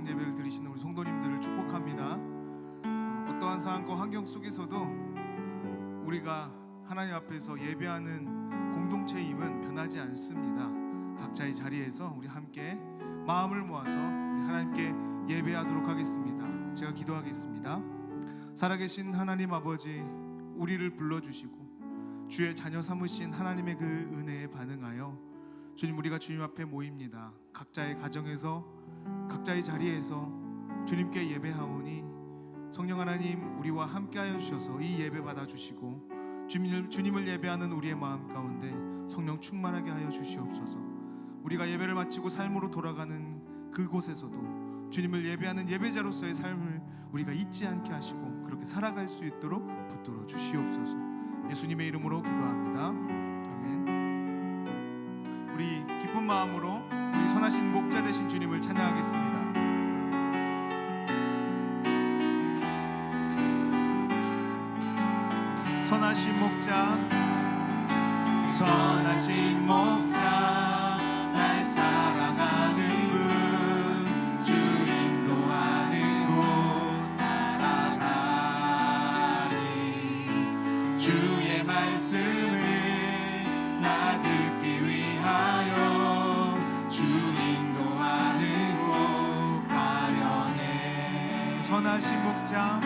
귀한 예배를 드리시는 우리 성도님들을 축복합니다. 어떠한 상황과 환경 속에서도 우리가 하나님 앞에서 예배하는 공동체임은 변하지 않습니다. 각자의 자리에서 우리 함께 마음을 모아서 우리 하나님께 예배하도록 하겠습니다. 제가 기도하겠습니다. 살아계신 하나님 아버지, 우리를 불러주시고 주의 자녀 삼으신 하나님의 그 은혜에 반응하여 주님, 우리가 주님 앞에 모입니다. 각자의 가정에서 각자의 자리에서 주님께 예배하오니 성령 하나님, 우리와 함께하여 주셔서 이 예배 받아주시고 주님을 예배하는 우리의 마음 가운데 성령 충만하게 하여 주시옵소서. 우리가 예배를 마치고 삶으로 돌아가는 그곳에서도 주님을 예배하는 예배자로서의 삶을 우리가 잊지 않게 하시고 그렇게 살아갈 수 있도록 붙들어 주시옵소서. 예수님의 이름으로 기도합니다. 아멘. 우리 기쁜 마음으로 우리 선하신 목자 되신 주님을 찬양하겠습니다. 선하신 목자, 선하신 목자, 날 사랑하는 분, 주 인도하는 곳 따라가리. 주의 말씀을 나 듣기 위하여 주 인도하는 곳 가려네. 선하신 목자,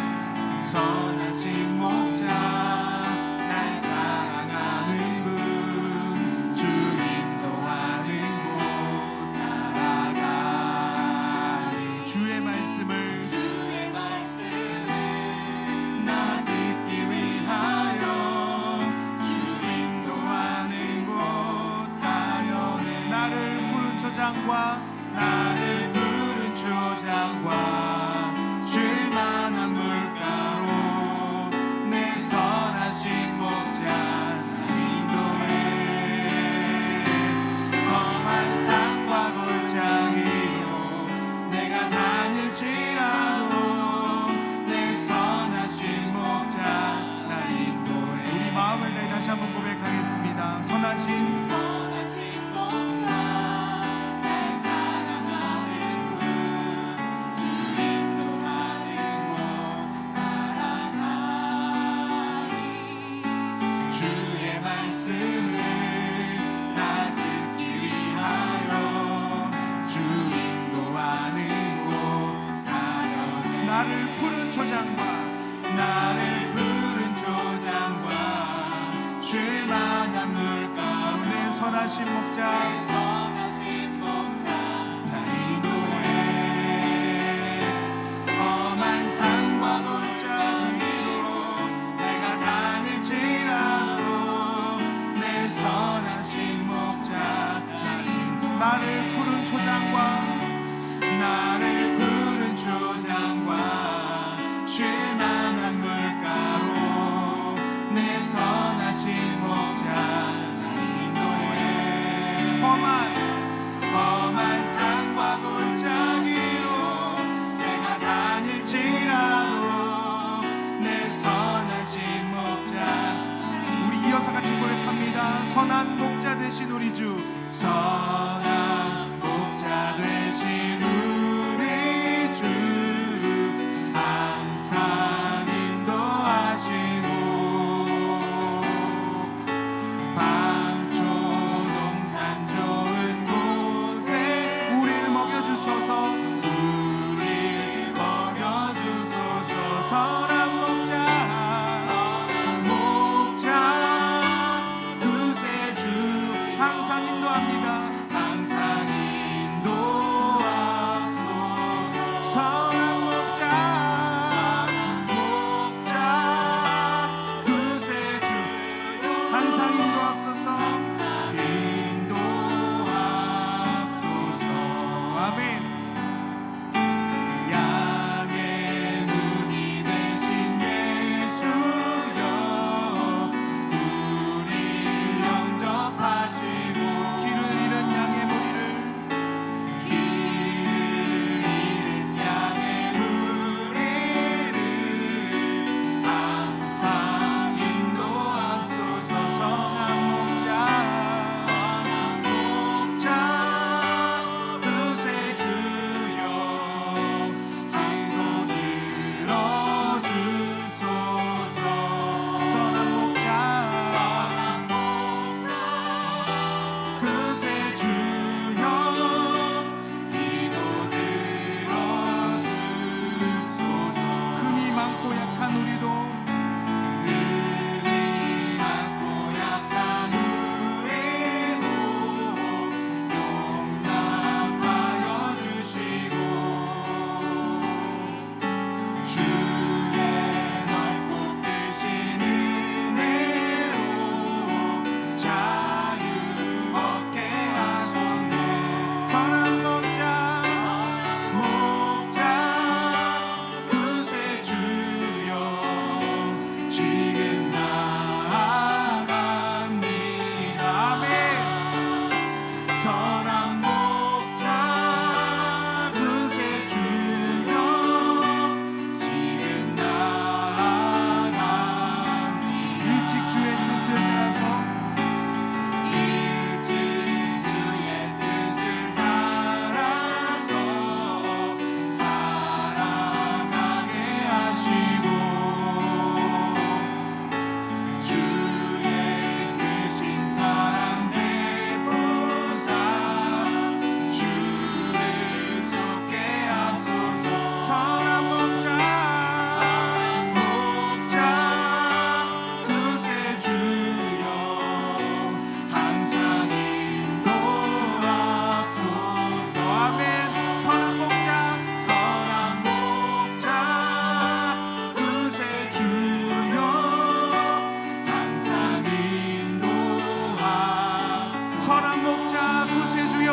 선하신 목자, 나를 부른 초장과 쉴만한 물가로 내 선하신 목자 날 인도해. 험한 산과 골짜기로 내가 다닐지라도 내 선하신 목자 날 인도해. 우리 마음을 내 다시 한번 고백하겠습니다. 선하신 나를 푸른 초장과 쉴만한 물가운데 선하신 목자 날 인도해. 험한 산과 골짜기로 내가 다닐지라도 내 선하신 목자 날 인도해. 나를 푸른 초장과 쉴만한 물가로 내 선하신 목자 날 인도해. 험한 산과 골짜기로 내가 다닐지라도 내 선하신 목자. 우리 이어서 같이 고백합니다. 선한 목자 되신 우리 주, 선한 목자 되신 우리 주, 항상 인도하시고 방초동 산 좋은 곳에 우리를 먹여주소서. 우리를 먹여주소서. 선한 목자 구세주 항상 인도합니다. 항상 인도하소서. 선한 목자 항상 인도하소서. 아멘. 양의 문이 되신 예수여, 우리 영접하시고 길을 잃은 양의 주의 넓고 크신 은혜로 자유 얻게 하소서. 선한 목자 구세주여 지금 나아갑니다. 아멘. 선한 목자 구세주여 지금 나아갑니다. 일찍 주의 뜻을 따라서 살아가게 하시고 주의 크신 사랑 베푸사 주를 쫓게 하소서. 선한 목자 구세주여 항상 인도하소서. 아멘. 선한 목자 구세주여 항상 인도하소서. 선한 목자 구세주여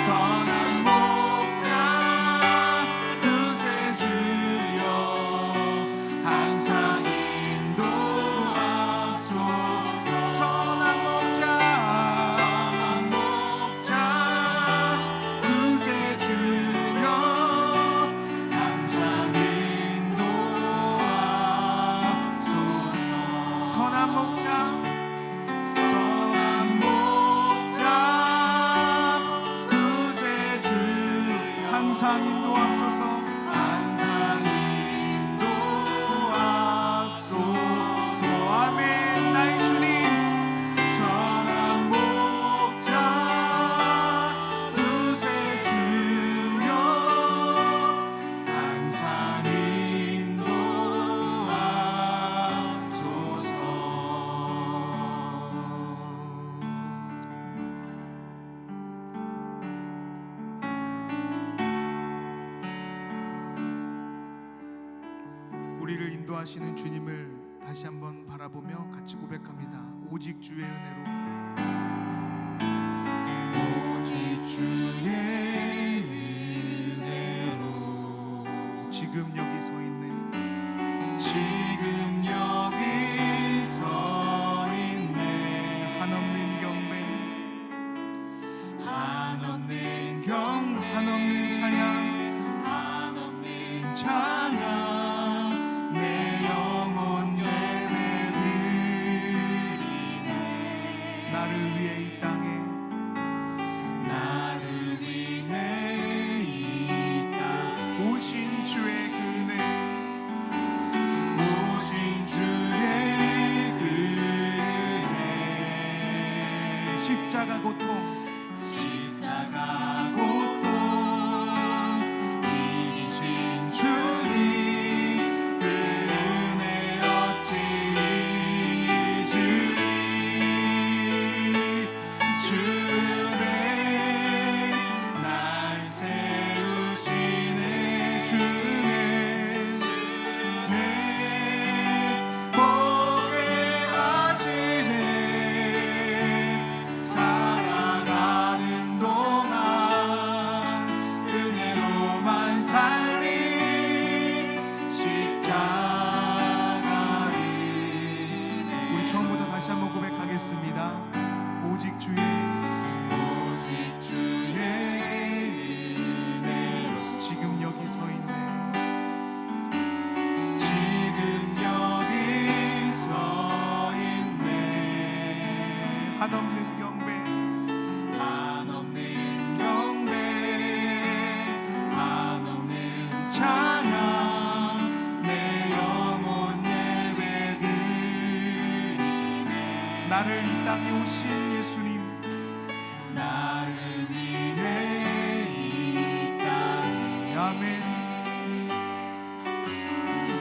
선한 목자 구세주여 항상 인도하소서. 선한 목자 구세주여 항상 인도하소서. 선한 목자 항상 인도하소서. 항상 인도하소서. 아멘. 나의 주님 선한 목자 구세주여 항상 인도하소서. 우리를 인도하시는 주님을 다시 한번 바라보며 같이 고백합니다. 오직 주의 은혜로 오직 주의 은혜로 지금 여기 서 있네. 지금 여기 서 있네. 한없는 경배 한없는 찬양 내 영혼 예배드리네. 나를 위해 이 땅에 오신 주의 은혜 십자가 고통 이기신 주님 그 은혜 어찌 잊으리. 주 은혜 날 세우시네. 주 은혜 보게 하시네. 살아가는 동안 은혜로만 살리 십자가 은혜. 우리 처음부터 다시 한번 고백하겠습니다. 오직 주의 은혜로 지금 여기 서 있네. 지금 여기 서 있네. 한없는 경배 한없는 찬양 내 영혼 예배드리네. 나를 이 땅에 오신 예수님 나를 위해 이 땅에 아멘.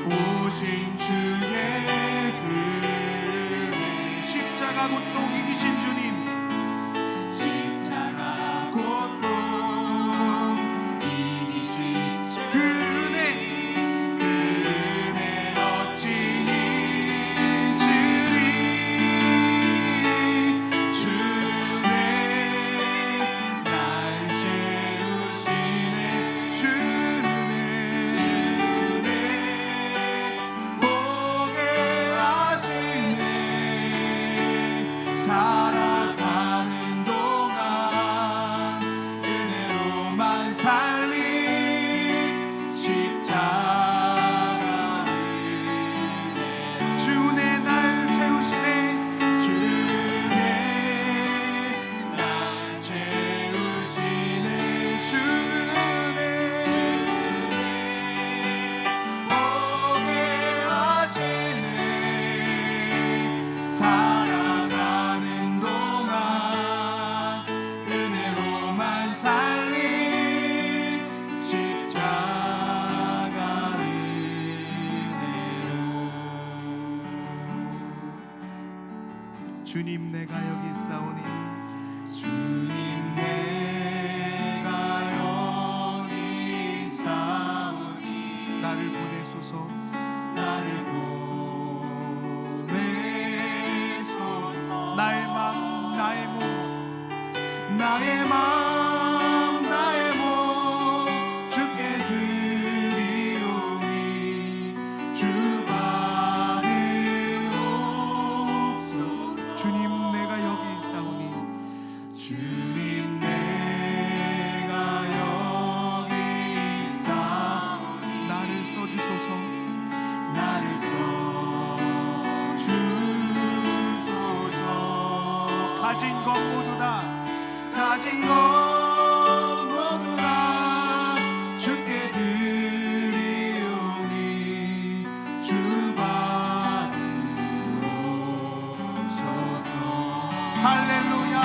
오신 주의 은혜 십자가 고통 이기신 주님 그 은혜 주은혜 날 채우시네. 주은혜 날 채우시네. 주은혜 오게 하시네. 살아가는 동안 은혜로만 살린 십자가 은혜로. 주님 내가 여기 있사오니. 주님 내가 여기 있사오니. 나를 보내소서. 나를 보내소서. 나의 맘 나의 몸 나의 맘 나의 몸 주께 드리오니. 주 받으옵소서. 주님 내가 여기 있사오니. 주님 내가 여기 있사오니. 나를 써주소서. 나를 써주소서. 가진 것 모두 다 가진 것 모두 다 주께 드리오니. 주 받으옵소서. 할렐루야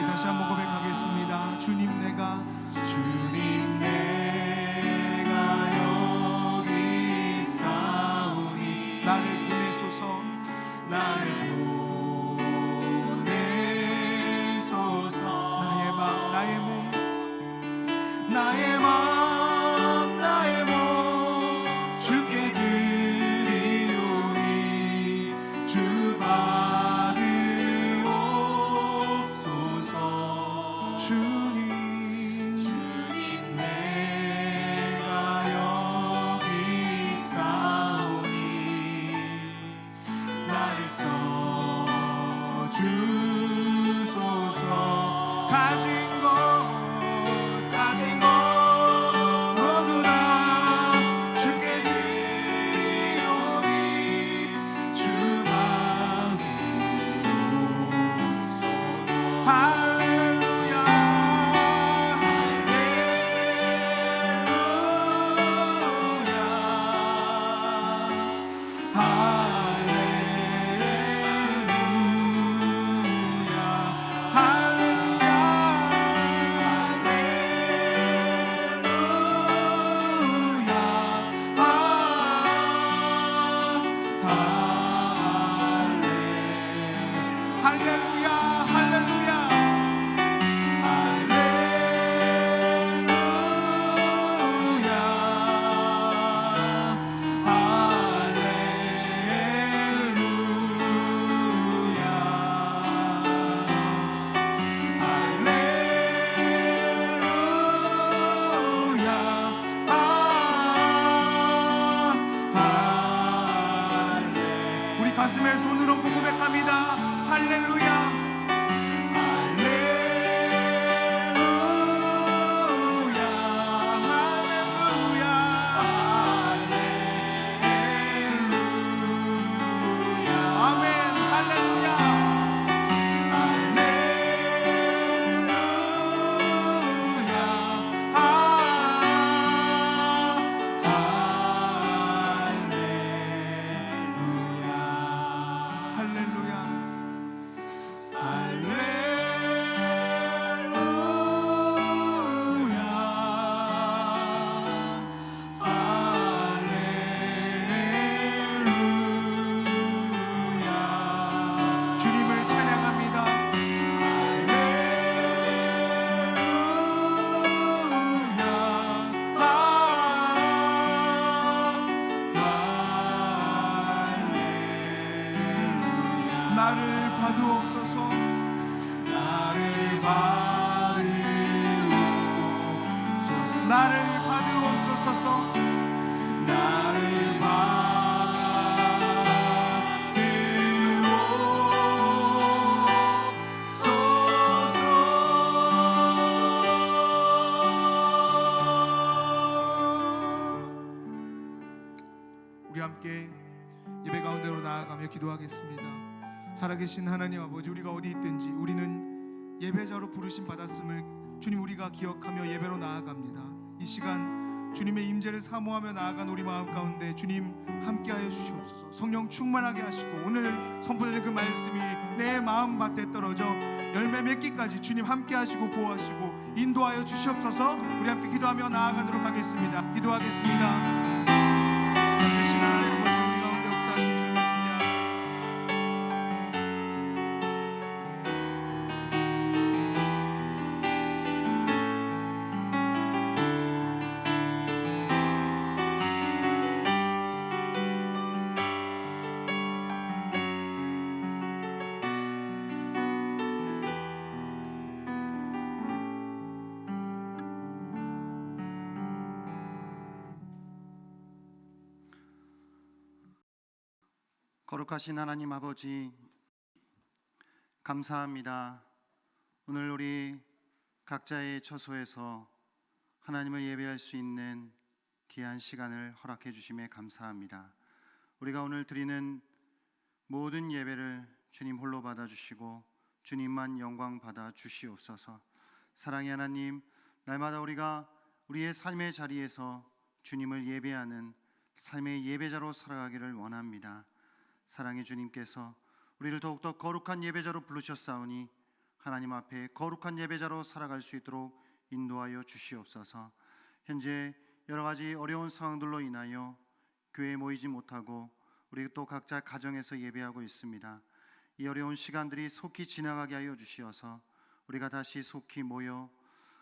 다시 한번 고백하겠습니다. 주님 내가 여기 있사오니. 나를 보내소서. 나를 보내소서. 나의 맘 나의 몸 나의 맘 나의 몸 주께 드리오니. 주 받으옵소서. 주님 내가 여기 있사오니. 나를 써주소서. 가진 것 모두 다 주께 드리오니. 주 받으옵소서. 할렐루야 할렐루야 가슴에 손으로 고백합니다. 할렐루야 나를 받으옵소서. 나를 받으옵소서. 나를 받으옵소서. 나를 우리 함께 예배 가운데로 나아가며 기도하겠습니다. 살아계신 하나님 아버지, 우리가 어디 있든지 우리는 예배자로 부르심 받았음을 주님 우리가 기억하며 예배로 나아갑니다. 이 시간 주님의 임재를 사모하며 나아간 우리 마음 가운데 주님 함께하여 주시옵소서. 성령 충만하게 하시고 오늘 선포되는 그 말씀이 내 마음밭에 떨어져 열매 맺기까지 주님 함께하시고 보호하시고 인도하여 주시옵소서. 우리 함께 기도하며 나아가도록 하겠습니다. 기도하겠습니다. 살아계신 하나님 아버지, 우리 가운데 역사하신 주님을 기대하며 거룩하신 하나님 아버지, 감사합니다. 오늘 우리 각자의 처소에서 하나님을 예배할 수 있는 귀한 시간을 허락해 주심에 감사합니다. 우리가 오늘 드리는 모든 예배를 주님 홀로 받아주시고 주님만 영광 받아 주시옵소서. 사랑의 하나님, 날마다 우리가 우리의 삶의 자리에서 주님을 예배하는 삶의 예배자로 살아가기를 원합니다. 사랑의 주님께서 우리를 더욱더 거룩한 예배자로 부르셨사오니 하나님 앞에 거룩한 예배자로 살아갈 수 있도록 인도하여 주시옵소서. 현재 여러 가지 어려운 상황들로 인하여 교회에 모이지 못하고 우리 또 각자 가정에서 예배하고 있습니다. 이 어려운 시간들이 속히 지나가게 하여 주시어서 우리가 다시 속히 모여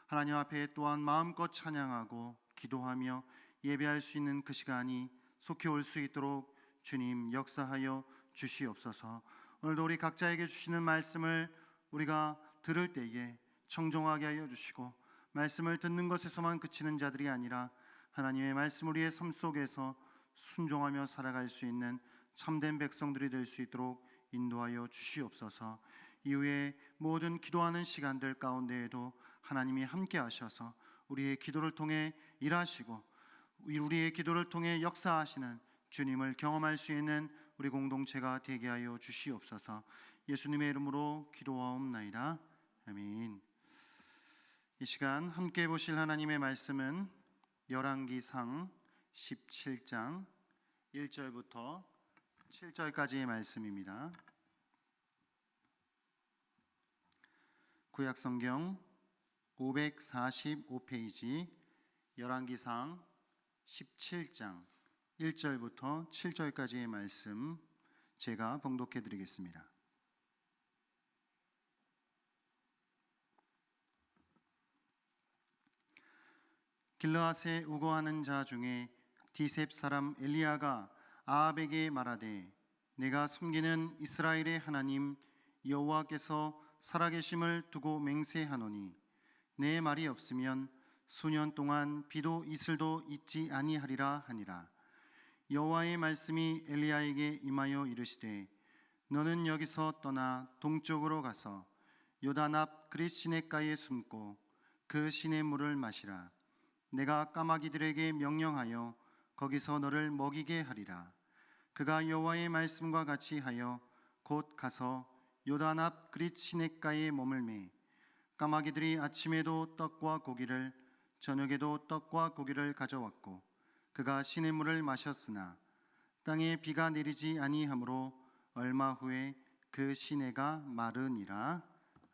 하나님 앞에 또한 마음껏 찬양하고 기도하며 예배할 수 있는 그 시간이 속히 올 수 있도록 주님 역사하여 주시옵소서. 오늘도 우리 각자에게 주시는 말씀을 우리가 들을 때에 청종하게 하여 주시고 말씀을 듣는 것에서만 그치는 자들이 아니라 하나님의 말씀 우리의 삶 속에서 순종하며 살아갈 수 있는 참된 백성들이 될 수 있도록 인도하여 주시옵소서. 이후에 모든 기도하는 시간들 가운데에도 하나님이 함께 하셔서 우리의 기도를 통해 일하시고 우리의 기도를 통해 역사하시는 주님을 경험할 수 있는 우리 공동체가 되게 하여 주시옵소서. 예수님의 이름으로 기도하옵나이다. 아멘. 이 시간 함께 보실 하나님의 말씀은 열왕기상 17장 1절부터 7절까지의 말씀입니다. 구약성경 545페이지 열왕기상 17장 1절부터 7절까지의 말씀 제가 봉독해 드리겠습니다. 길르앗에 우거하는 자 중에 디셉 사람 엘리야가 아합에게 말하되 내가 섬기는 이스라엘의 하나님 여호와께서 살아계심을 두고 맹세하노니 내 말이 없으면 수년 동안 비도 이슬도 있지 아니하리라 하니라. 여호와의 말씀이 엘리야에게 임하여 이르시되 너는 여기서 떠나 동쪽으로 가서 요단 앞 그릿 시냇가에 숨고 그 시냇 물을 마시라. 내가 까마귀들에게 명령하여 거기서 너를 먹이게 하리라. 그가 여호와의 말씀과 같이 하여 곧 가서 요단 앞 그릿 시냇가에 머물매 까마귀들이 아침에도 떡과 고기를 저녁에도 떡과 고기를 가져왔고 그가 시냇물을 마셨으나 땅에 비가 내리지 아니하므로 얼마 후에 그 시내가 마르니라.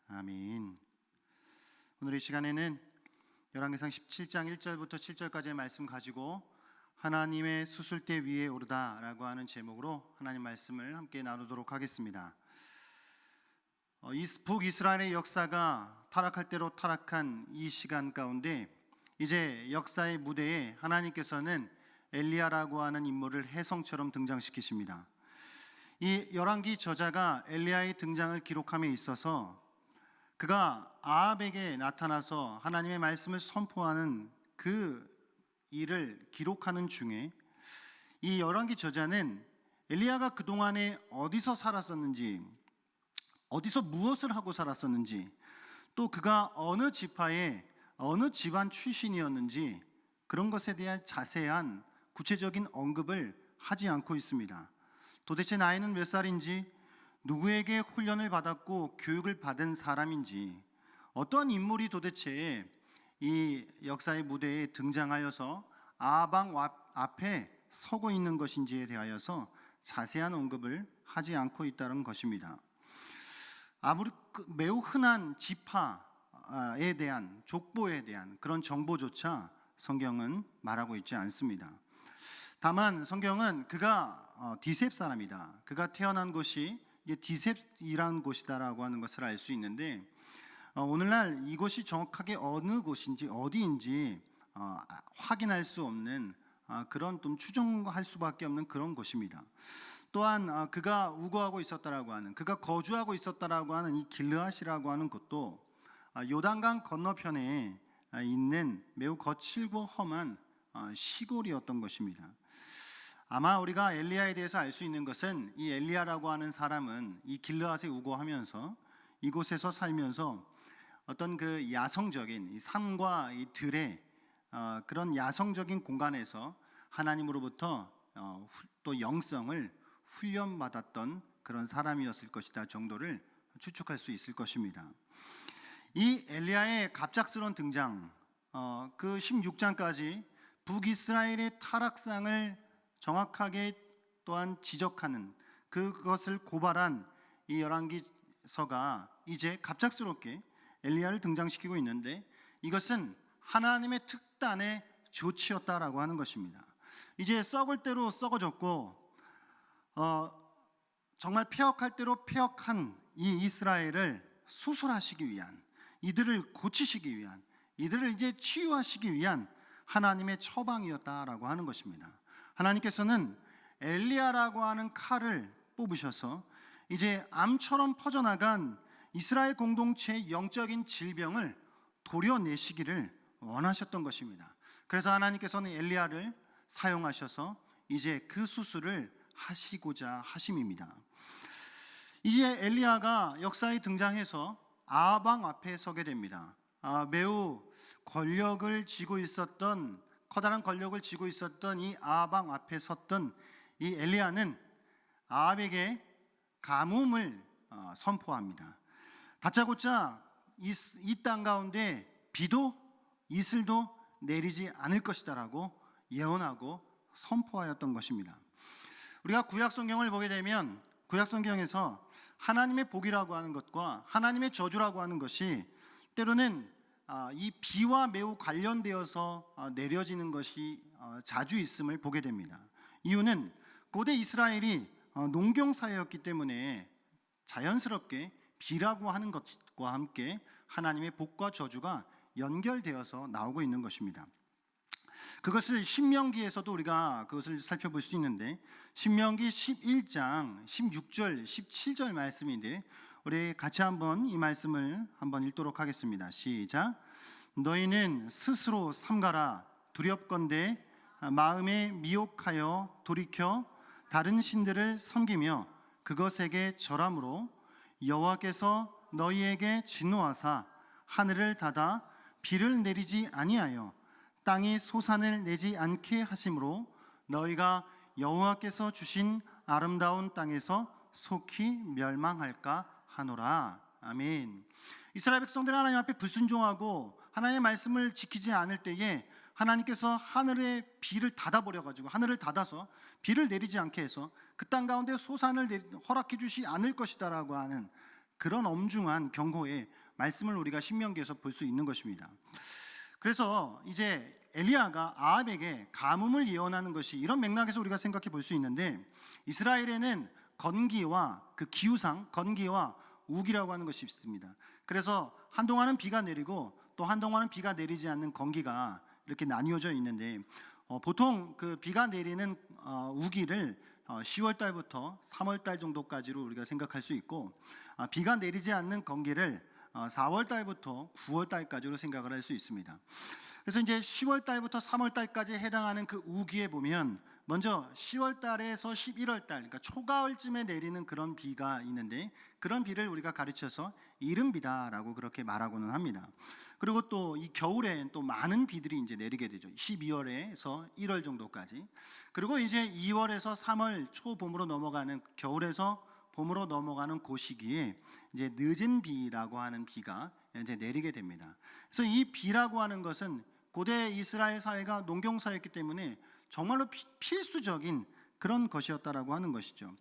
아멘. 오늘 이 시간에는 열왕기상 17장 1절부터 7절까지의 말씀 가지고 하나님의 수술대 위에 오르다라고 하는 제목으로 하나님 말씀을 함께 나누도록 하겠습니다. 북이스라엘의 역사가 타락할 대로 타락한 이 시간 가운데 이제 역사의 무대에 하나님께서는 엘리야라고 하는 인물을 혜성처럼 등장시키십니다. 이 열왕기 저자가 엘리야의 등장을 기록함에 있어서 그가 아합에게 나타나서 하나님의 말씀을 선포하는 그 일을 기록하는 중에 이 열왕기 저자는 엘리야가 그동안에 어디서 살았었는지, 어디서 무엇을 하고 살았었는지, 또 그가 어느 지파의 어느 집안 출신이었는지 그런 것에 대한 자세한 구체적인 언급을 하지 않고 있습니다. 도대체 나이는 몇 살인지, 누구에게 훈련을 받았고 교육을 받은 사람인지, 어떠한 인물이 도대체 이 역사의 무대에 등장하여서 아방 앞에 서고 있는 것인지에 대하여서 자세한 언급을 하지 않고 있다는 것입니다. 아무리 매우 흔한 지파에 대한, 족보에 대한 그런 정보조차 성경은 말하고 있지 않습니다. 다만 성경은 그가 디셉 사람이다, 그가 태어난 곳이 디셉이라는 곳이다라고 하는 것을 알 수 있는데, 오늘날 이곳이 정확하게 어느 곳인지 어디인지 확인할 수 없는 그런 좀 추정할 수밖에 없는 그런 곳입니다. 또한 그가 우거하고 있었다라고 하는, 그가 거주하고 있었다라고 하는 이 길르앗이라고 하는 곳도 요단강 건너편에 있는 매우 거칠고 험한 시골이었던 것입니다. 아마 우리가 엘리야에 대해서 알 수 있는 것은 이 엘리야라고 하는 사람은 이 길르앗에 우거하면서 이곳에서 살면서 어떤 그 야성적인 이 산과 이 들의 그런 야성적인 공간에서 하나님으로부터 또 영성을 훈련받았던 그런 사람이었을 것이다 정도를 추측할 수 있을 것입니다. 이 엘리야의 갑작스러운 등장, 그 16장까지 북이스라엘의 타락상을 정확하게 또한 지적하는, 그것을 고발한 이 열왕기서가 이제 갑작스럽게 엘리야를 등장시키고 있는데, 이것은 하나님의 특단의 조치였다라고 하는 것입니다. 이제 썩을 대로 썩어졌고 정말 폐역할 대로 폐역한 이 이스라엘을 수술하시기 위한, 이들을 고치시기 위한, 이들을 이제 치유하시기 위한 하나님의 처방이었다라고 하는 것입니다. 하나님께서는 엘리야라고 하는 칼을 뽑으셔서 이제 암처럼 퍼져나간 이스라엘 공동체의 영적인 질병을 도려내시기를 원하셨던 것입니다. 그래서 하나님께서는 엘리야를 사용하셔서 이제 그 수술을 하시고자 하심입니다. 이제 엘리야가 역사에 등장해서 아방 앞에 서게 됩니다. 매우 권력을 쥐고 있었던, 커다란 권력을 쥐고 있었던 이 아방 앞에 섰던 이 엘리야는 아합에게 가뭄을 선포합니다. 다짜고짜 이 땅 가운데 비도 이슬도 내리지 않을 것이다라고 예언하고 선포하였던 것입니다. 우리가 구약 성경을 보게 되면 구약 성경에서 하나님의 복이라고 하는 것과 하나님의 저주라고 하는 것이 때로는 이 비와 매우 관련되어서 내려지는 것이 자주 있음을 보게 됩니다. 이유는 고대 이스라엘이 농경 사회였기 때문에 자연스럽게 비라고 하는 것과 함께 하나님의 복과 저주가 연결되어서 나오고 있는 것입니다. 그것을 신명기에서도 우리가 그것을 살펴볼 수 있는데, 신명기 11장 16절 17절 말씀인데, 우리 같이 한번 이 말씀을 한번 읽도록 하겠습니다. 시작. 너희는 스스로 삼가라. 두렵건대 마음에 미혹하여 돌이켜 다른 신들을 섬기며 그것에게 절함으로 여호와께서 너희에게 진노하사 하늘을 닫아 비를 내리지 아니하여 땅이 소산을 내지 않게 하심으로 너희가 여호와께서 주신 아름다운 땅에서 속히 멸망할까 하노라. 아멘. 이스라엘 백성들은 하나님 앞에 불순종하고 하나님의 말씀을 지키지 않을 때에 하나님께서 하늘의 비를 닫아버려가지고, 하늘을 닫아서 비를 내리지 않게 해서 그 땅 가운데 소산을 허락해 주시 않을 것이다라고 하는 그런 엄중한 경고의 말씀을 우리가 신명기에서 볼 수 있는 것입니다. 그래서 이제 엘리야가 아합에게 가뭄을 예언하는 것이 이런 맥락에서 우리가 생각해 볼 수 있는데, 이스라엘에는 건기와 그 기후상 건기와 우기라고 하는 것이 있습니다. 그래서 한동안은 비가 내리고 또 한동안은 비가 내리지 않는 건기가 이렇게 나뉘어져 있는데, 보통 그 비가 내리는 우기를 10월 달부터 3월 달 정도까지로 우리가 생각할 수 있고, 비가 내리지 않는 건기를 4월 달부터 9월 달까지로 생각을 할 수 있습니다. 그래서 이제 10월 달부터 3월 달까지 해당하는 그 우기에 보면 먼저 10월 달에서 11월 달, 그러니까 초가을쯤에 내리는 그런 비가 있는데, 그런 비를 우리가 가르쳐서 이른비다라고 그렇게 말하고는 합니다. 그리고 또 이 겨울에 또 많은 비들이 이제 내리게 되죠. 12월에서 1월 정도까지. 그리고 이제 2월에서 3월 초봄으로 넘어가는, 겨울에서 봄으로 넘어가는 그 시기에 이제 늦은 비라고 하는 비가 이제 내리게 됩니다. 그래서 이 비라고 하는 것은 고대 이스라엘 사회가 농경 사회였기 때문에 정말로 필수적인 그런 것이었다라고 하는 것이죠.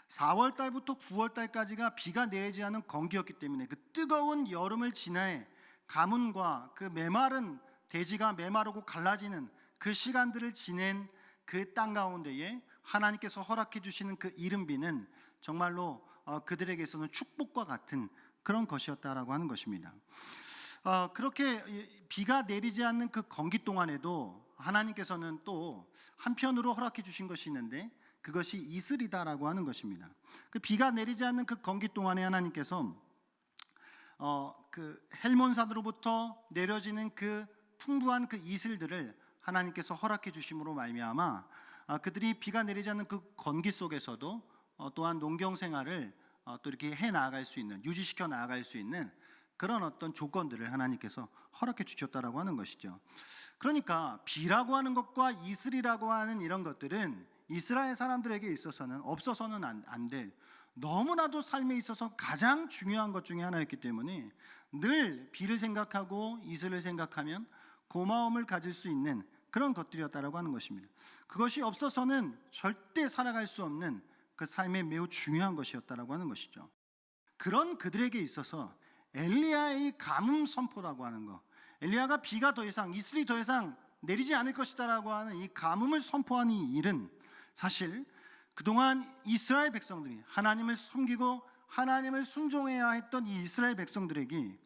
4월 달부터 9월 달까지가 비가 내리지 않은 건기였기 때문에 그 뜨거운 여름을 지나해 가뭄과 그 메마른 대지가 메마르고 갈라지는 그 시간들을 지낸 그 땅 가운데에 하나님께서 허락해 주시는 그 이른 비는 정말로 그들에게서는 축복과 같은 그런 것이었다라고 하는 것입니다. 그렇게 비가 내리지 않는 그 건기 동안에도 하나님께서는 또 한편으로 허락해 주신 것이 있는데, 그것이 이슬이다라고 하는 것입니다. 그 비가 내리지 않는 그 건기 동안에 하나님께서 그 헬몬산으로부터 내려지는 그 풍부한 그 이슬들을 하나님께서 허락해 주심으로 말미암아 그들이 비가 내리지 않는 그 건기 속에서도 또한 농경 생활을 또 이렇게 해 나아갈 수 있는, 유지시켜 나아갈 수 있는 그런 어떤 조건들을 하나님께서 허락해 주셨다라고 하는 것이죠. 그러니까 비라고 하는 것과 이슬이라고 하는 이런 것들은 이스라엘 사람들에게 있어서는 없어서는 안 될, 너무나도 삶에 있어서 가장 중요한 것 중에 하나였기 때문에 늘 비를 생각하고 이슬을 생각하면 고마움을 가질 수 있는 그런 것들이었다라고 하는 것입니다. 그것이 없어서는 절대 살아갈 수 없는 그 삶에 매우 중요한 것이었다라고 하는 것이죠. 그런 그들에게 있어서 엘리야의 가뭄 선포라고 하는 것, 엘리야가 비가 더 이상, 이슬이 더 이상 내리지 않을 것이다라고 하는 이 가뭄을 선포한 이 일은 사실 그동안 이스라엘 백성들이 하나님을 섬기고 하나님을 순종해야 했던 이 이스라엘 백성들에게,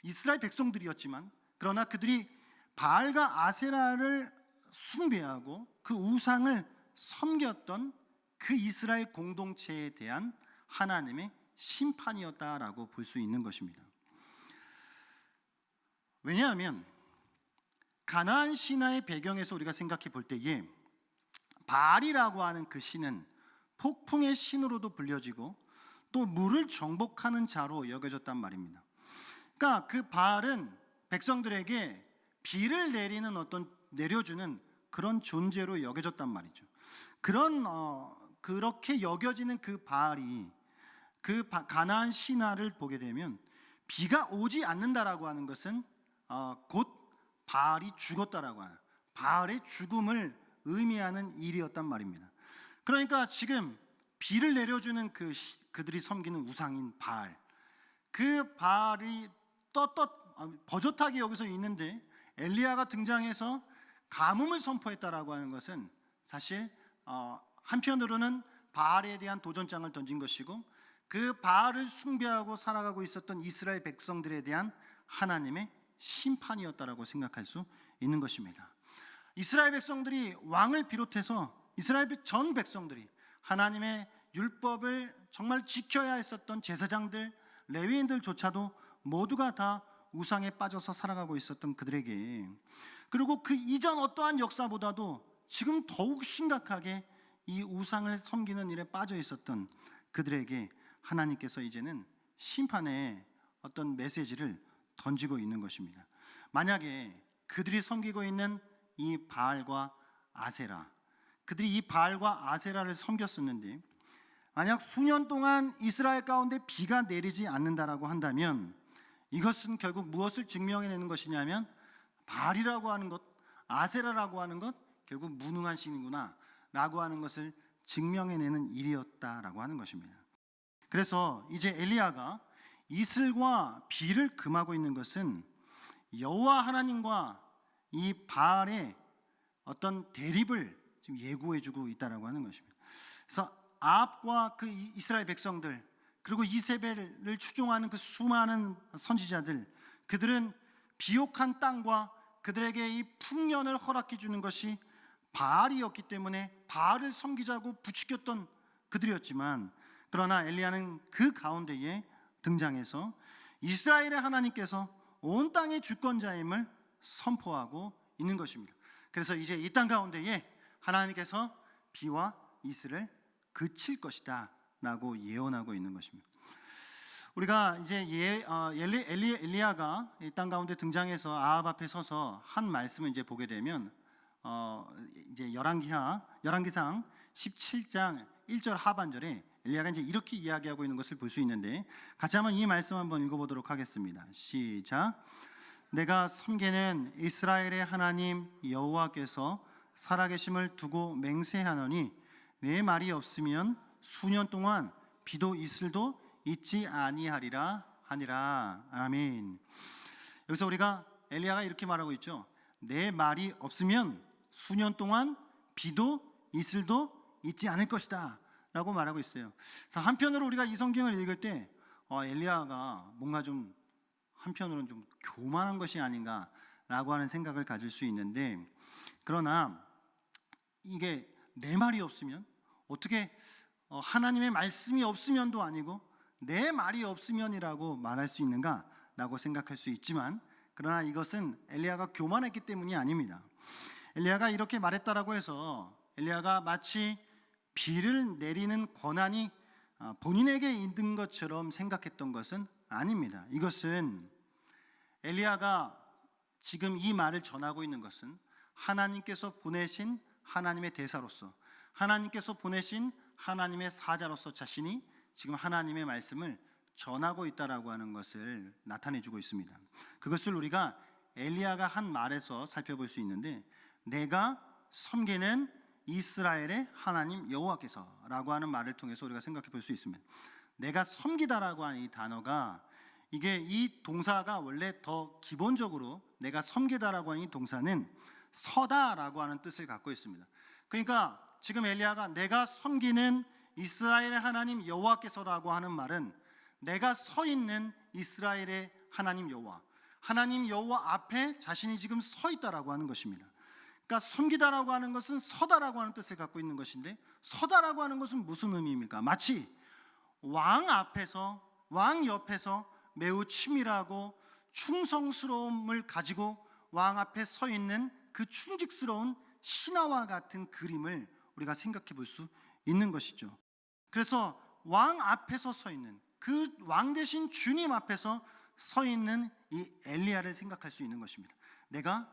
이스라엘 백성들이었지만 그러나 그들이 바알과 아세라를 숭배하고 그 우상을 섬겼던 그 이스라엘 공동체에 대한 하나님의 심판이었다라고 볼 수 있는 것입니다. 왜냐하면 가나안 신화의 배경에서 우리가 생각해 볼 때에 바알이라고 하는 그 신은 폭풍의 신으로도 불려지고 또 물을 정복하는 자로 여겨졌단 말입니다. 그러니까 그 바알은 백성들에게 비를 내리는 내려주는 그런 존재로 여겨졌단 말이죠. 그렇게 여겨지는 그 바알이 그 가나안 신화를 보게 되면 비가 오지 않는다라고 하는 것은 곧 바알이 죽었다라고 하는, 바알의 죽음을 의미하는 일이었단 말입니다. 그러니까 지금 비를 내려주는 그들이 섬기는 우상인 바알, 그 바알이 버젓하게 여기서 있는데 엘리야가 등장해서 가뭄을 선포했다라고 하는 것은 사실 한편으로는 바알에 대한 도전장을 던진 것이고, 그 바알을 숭배하고 살아가고 있었던 이스라엘 백성들에 대한 하나님의 심판이었다라고 생각할 수 있는 것입니다. 이스라엘 백성들이 왕을 비롯해서 이스라엘 전 백성들이 하나님의 율법을 정말 지켜야 했었던 제사장들, 레위인들조차도 모두가 다 우상에 빠져서 살아가고 있었던 그들에게, 그리고 그 이전 어떠한 역사보다도 지금 더욱 심각하게 이 우상을 섬기는 일에 빠져 있었던 그들에게 하나님께서 이제는 심판의 어떤 메시지를 던지고 있는 것입니다. 만약에 그들이 섬기고 있는 이 바알과 아세라, 그들이 이 바알과 아세라를 섬겼었는데 만약 수년 동안 이스라엘 가운데 비가 내리지 않는다라고 한다면 이것은 결국 무엇을 증명해내는 것이냐면 바알이라고 하는 것, 아세라라고 하는 것 결국 무능한 신이구나 라고 하는 것을 증명해내는 일이었다라고 하는 것입니다. 그래서 이제 엘리야가 이슬과 비를 금하고 있는 것은 여호와 하나님과 이 바알의 어떤 대립을 지금 예고해주고 있다라고 하는 것입니다. 그래서 아합과 그 이스라엘 백성들, 그리고 이세벨을 추종하는 그 수많은 선지자들, 그들은 비옥한 땅과 그들에게 이 풍년을 허락해 주는 것이 바알이었기 때문에 바알을 섬기자고 부추겼던 그들이었지만, 그러나 엘리야는 그 가운데에 등장해서 이스라엘의 하나님께서 온 땅의 주권자임을 선포하고 있는 것입니다. 그래서 이제 이 땅 가운데에 하나님께서 비와 이슬을 그칠 것이다 라고 예언하고 있는 것입니다. 우리가 이제 엘리야가 이 땅 가운데 등장해서 아합 앞에 서서 한 말씀을 이제 보게 되면 이제 열왕기상 17장 1절 하반절에 엘리야가 이제 이렇게 이야기하고 있는 것을 볼 수 있는데, 같이 한번 이 말씀 한번 읽어보도록 하겠습니다. 시작. 내가 섬기는 이스라엘의 하나님 여호와께서 살아계심을 두고 맹세하노니 내 말이 없으면 수년 동안 비도 이슬도 있지 아니하리라 하니라. 아멘. 여기서 우리가 엘리야가 이렇게 말하고 있죠. 내 말이 없으면 수년 동안 비도 이슬도 있지 않을 것이다 라고 말하고 있어요. 그래서 한편으로 우리가 이 성경을 읽을 때 엘리야가 뭔가 좀 한편으로는 좀 교만한 것이 아닌가 라고 하는 생각을 가질 수 있는데, 그러나 이게 내 말이 없으면, 어떻게 하나님의 말씀이 없으면도 아니고 내 말이 없으면이라고 말할 수 있는가 라고 생각할 수 있지만, 그러나 이것은 엘리야가 교만했기 때문이 아닙니다. 엘리야가 이렇게 말했다라고 해서 엘리야가 마치 비를 내리는 권한이 본인에게 있는 것처럼 생각했던 것은 아닙니다. 이것은 엘리야가 지금 이 말을 전하고 있는 것은 하나님께서 보내신 하나님의 대사로서, 하나님께서 보내신 하나님의 사자로서 자신이 지금 하나님의 말씀을 전하고 있다라고 하는 것을 나타내주고 있습니다. 그것을 우리가 엘리야가 한 말에서 살펴볼 수 있는데, 내가 섬기는 이스라엘의 하나님 여호와께서라고 하는 말을 통해서 우리가 생각해 볼 수 있습니다. 내가 섬기다라고 하는 이 단어가, 이게 이 동사가 원래 더 기본적으로 내가 섬기다라고 하는 이 동사는 서다라고 하는 뜻을 갖고 있습니다. 그러니까 지금 엘리야가 내가 섬기는 이스라엘의 하나님 여호와께서라고 하는 말은 내가 서 있는 이스라엘의 하나님 여호와, 하나님 여호와 앞에 자신이 지금 서 있다라고 하는 것입니다. 그러니까 섬기다라고 하는 것은 서다라고 하는 뜻을 갖고 있는 것인데, 서다라고 하는 것은 무슨 의미입니까? 마치 왕 앞에서, 왕 옆에서 매우 치밀하고 충성스러움을 가지고 왕 앞에 서 있는 그 충직스러운 신하와 같은 그림을 우리가 생각해 볼 수 있는 것이죠. 그래서 왕 앞에서 서 있는, 그 왕 대신 주님 앞에서 서 있는 이 엘리야를 생각할 수 있는 것입니다. 내가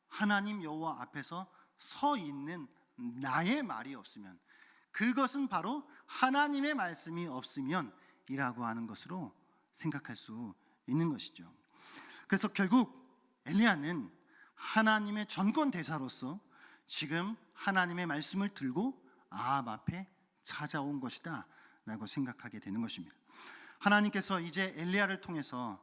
하나님 여호와 앞에서 서 있는 나의 말이 없으면, 그것은 바로 하나님의 말씀이 없으면이라고 하는 것으로 생각할 수 있는 것이죠. 그래서 결국 엘리야는 하나님의 전권 대사로서 지금 하나님의 말씀을 들고 아합 앞에 찾아온 것이다 라고 생각하게 되는 것입니다. 하나님께서 이제 엘리야를 통해서